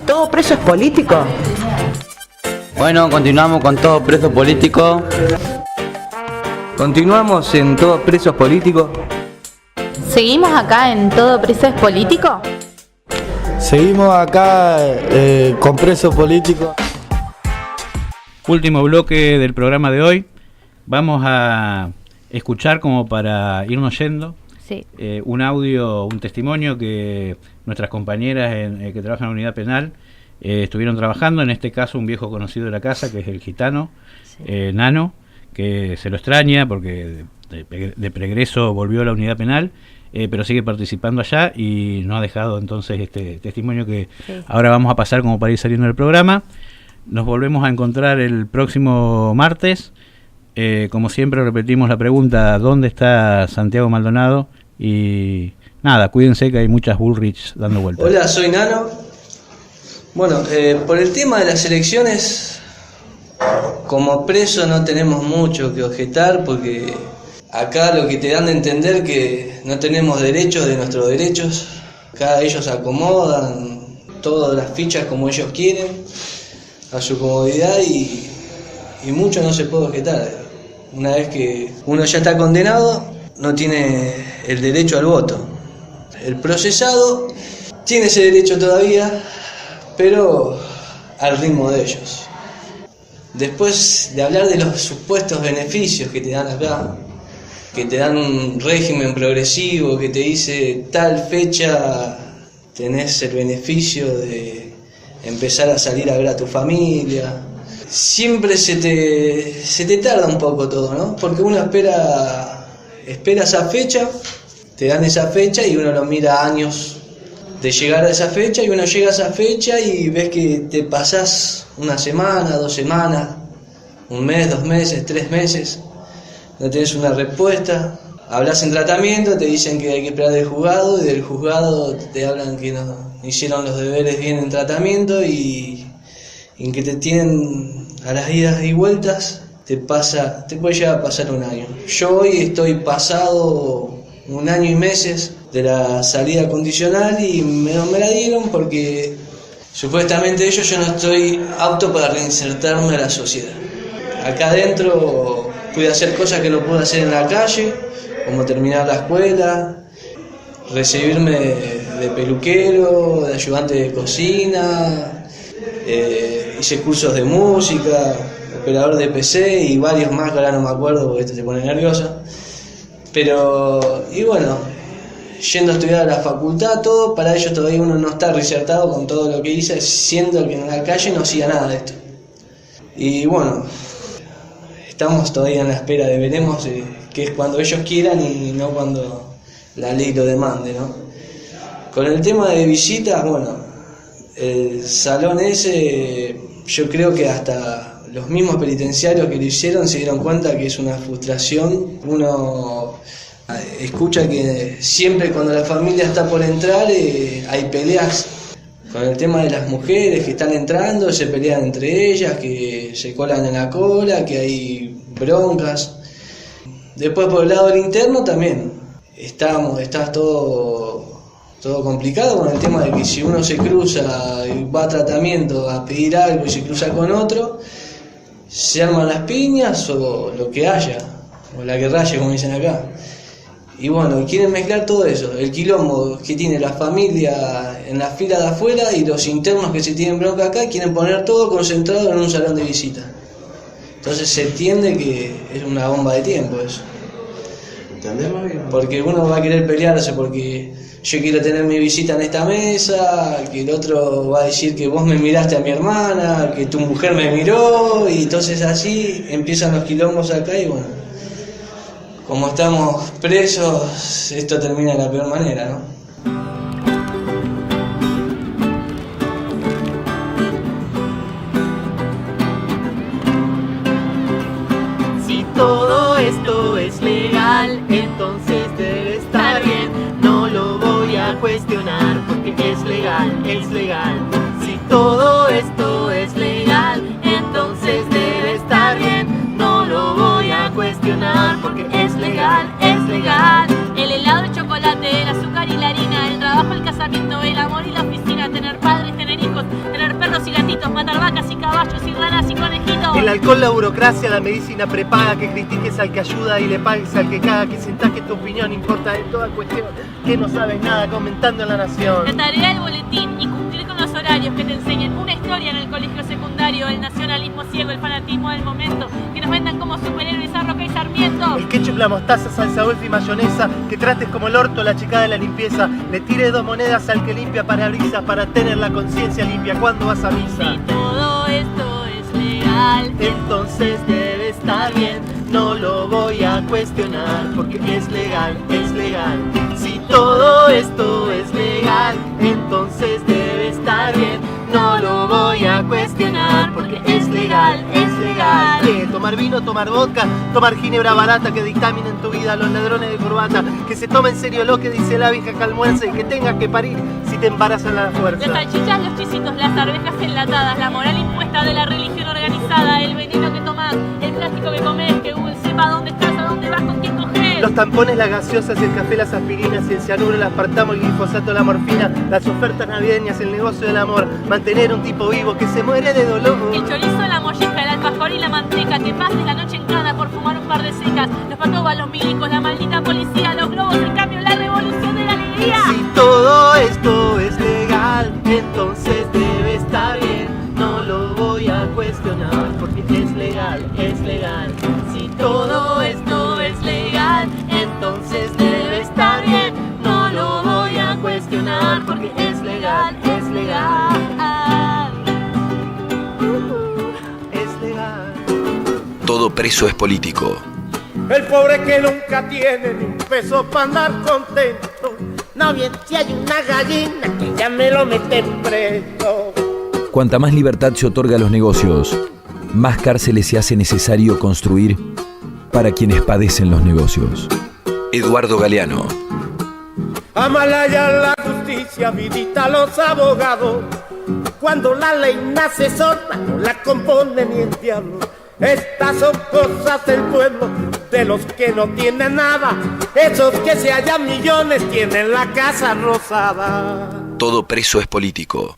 ¿Todo preso es político? Bueno, continuamos con Todo Preso Político. Continuamos en Todo Preso Político. ¿Seguimos acá en Todo Preso es Político? Seguimos acá con Preso Político. Último bloque del programa de hoy. Vamos a escuchar, como para irnos yendo, sí, un audio, un testimonio que nuestras compañeras que trabajan en la unidad penal estuvieron trabajando. En este caso, un viejo conocido de la casa, que es el gitano, sí, Nano, que se lo extraña porque de pregreso volvió a la unidad penal, pero sigue participando allá y nos ha dejado entonces este testimonio que sí, ahora vamos a pasar como para ir saliendo del programa. Nos volvemos a encontrar el próximo martes. Como siempre repetimos la pregunta: ¿dónde está Santiago Maldonado? Y nada, cuídense que hay muchas Bullrich dando vueltas. Hola, soy Nano. Bueno, por el tema de las elecciones, como preso no tenemos mucho que objetar, porque acá lo que te dan de entender que no tenemos derechos de nuestros derechos. Acá ellos acomodan todas las fichas como ellos quieren, a su comodidad, y mucho no se puede objetar. Una vez que uno ya está condenado, no tiene el derecho al voto. El procesado tiene ese derecho todavía, pero al ritmo de ellos. Después de hablar de los supuestos beneficios que te dan acá, que te dan un régimen progresivo que te dice tal fecha tenés el beneficio de empezar a salir a ver a tu familia, siempre se te tarda un poco todo, ¿no? Porque uno espera esa fecha, te dan esa fecha y uno lo mira años de llegar a esa fecha, y uno llega a esa fecha y ves que te pasás una semana, 2 semanas, 1 mes, 2 meses, 3 meses, no tenés una respuesta. Hablas en tratamiento, te dicen que hay que esperar del juzgado, y del juzgado te hablan que no hicieron los deberes bien en tratamiento, y en que te tienen a las idas y vueltas, te puede llegar a pasar 1 año. Yo hoy estoy pasado 1 año y meses de la salida condicional, y me la dieron porque supuestamente yo no estoy apto para reinsertarme a la sociedad. Acá adentro pude hacer cosas que no pude hacer en la calle, como terminar la escuela, recibirme de peluquero, de ayudante de cocina, hice cursos de música, operador de PC y varios más que ahora no me acuerdo porque esto te pone nerviosa. Pero, y bueno, yendo a estudiar a la facultad, todo, para ellos todavía uno no está reinsertado con todo lo que hice, siendo que en la calle no hacía nada de esto. Y bueno, estamos todavía en la espera de veremos que es cuando ellos quieran y no cuando la ley lo demande, ¿no? Con el tema de visitas, bueno, el salón ese, yo creo que hasta los mismos penitenciarios que lo hicieron se dieron cuenta que es una frustración. Uno escucha que siempre cuando la familia está por entrar hay peleas con el tema de las mujeres que están entrando, se pelean entre ellas, que se colan en la cola, que hay broncas. Después por el lado del interno también está todo complicado con el tema de que si uno se cruza y va a tratamiento a pedir algo y se cruza con otro, se arman las piñas o lo que haya, o la que raye como dicen acá. Y bueno, quieren mezclar todo eso, el quilombo que tiene la familia en la fila de afuera y los internos que se tienen bronca acá, quieren poner todo concentrado en un salón de visita. Entonces se entiende que es una bomba de tiempo eso. ¿Entendemos? Porque uno va a querer pelearse porque yo quiero tener mi visita en esta mesa, que el otro va a decir que vos me miraste a mi hermana, que tu mujer me miró, y entonces así empiezan los quilombos acá y bueno, como estamos presos, esto termina de la peor manera, ¿no? Si todo esto es legal, entonces debe estar bien. No lo voy a cuestionar porque es legal, es legal. Si todo esto es legal, entonces debe estar bien. No lo voy a cuestionar porque es legal, es legal. El helado de chocolate, el azúcar y la harina, el trabajo, el casamiento, el amor y la oficina, tener padres, tener hijos, tener perros y gatitos, matar vacas y caballos y ranas y conejitos. El alcohol, la burocracia, la medicina prepaga, que critiques al que ayuda y le pagues al que caga, que sientas que tu opinión importa de toda cuestión, que no sabes nada comentando en La Nación. La tarea del boletín y cumplir con los horarios que te enseñen una historia en el colegio secundario, el nacionalismo ciego, el fanatismo del momento, que nos vendan como superhéroes a Roca y Sarmiento. El ketchup, la mostaza, salsa dulce y mayonesa, que trates como el orto la chica de la limpieza, le tires 2 monedas al que limpia parabrisas para tener la conciencia limpia cuando vas a misa. Si todo esto es legal, entonces debe estar bien. No lo voy a cuestionar porque es legal, es legal. Si todo esto es legal, entonces debe estar bien. No lo voy a cuestionar porque es legal, es legal. Tomar vino, tomar vodka, tomar ginebra barata, que dictaminen tu vida los ladrones de corbata, que se tome en serio lo que dice la vieja que almuerza y que tengas que parir si te embarazan a la fuerza. Las salchichas, los chisitos, las arvejas enlatadas, la moral impuesta de la religión organizada, el veneno que tomás, el plástico que comes, que Google sepa dónde estás, a dónde vas, con quién coges. Los tampones, las gaseosas, el café, las aspirinas, el cianuro, el aspartamo, el glifosato, la morfina, las ofertas navideñas, el negocio del amor, mantener un tipo vivo que se muere de dolor. El chorizo, la molleja, el alfajor y la manteca, que pase la noche en cana por fumar un par de secas, los patobas, los milicos, la maldita policía, los globos, el cambio, la revolución de la alegría. Si todo esto es legal, entonces debe estar bien. No lo voy a cuestionar porque es legal, es legal. Si todo esto es legal, entonces debe estar bien. No lo voy a cuestionar porque es legal, es legal. Es legal. Todo preso es político. El pobre que nunca tiene ni un peso para andar contento. No bien si hay una gallina que ya me lo meten preso. Cuanta más libertad se otorga a los negocios, más cárceles se hace necesario construir para quienes padecen los negocios. Eduardo Galeano. Amalaya la justicia, vidita los abogados. Cuando la ley nace sorda, no la compone ni el diablo. Estas son cosas del pueblo, de los que no tienen nada. Esos que se hallan millones tienen la casa rosada. Todo preso es político.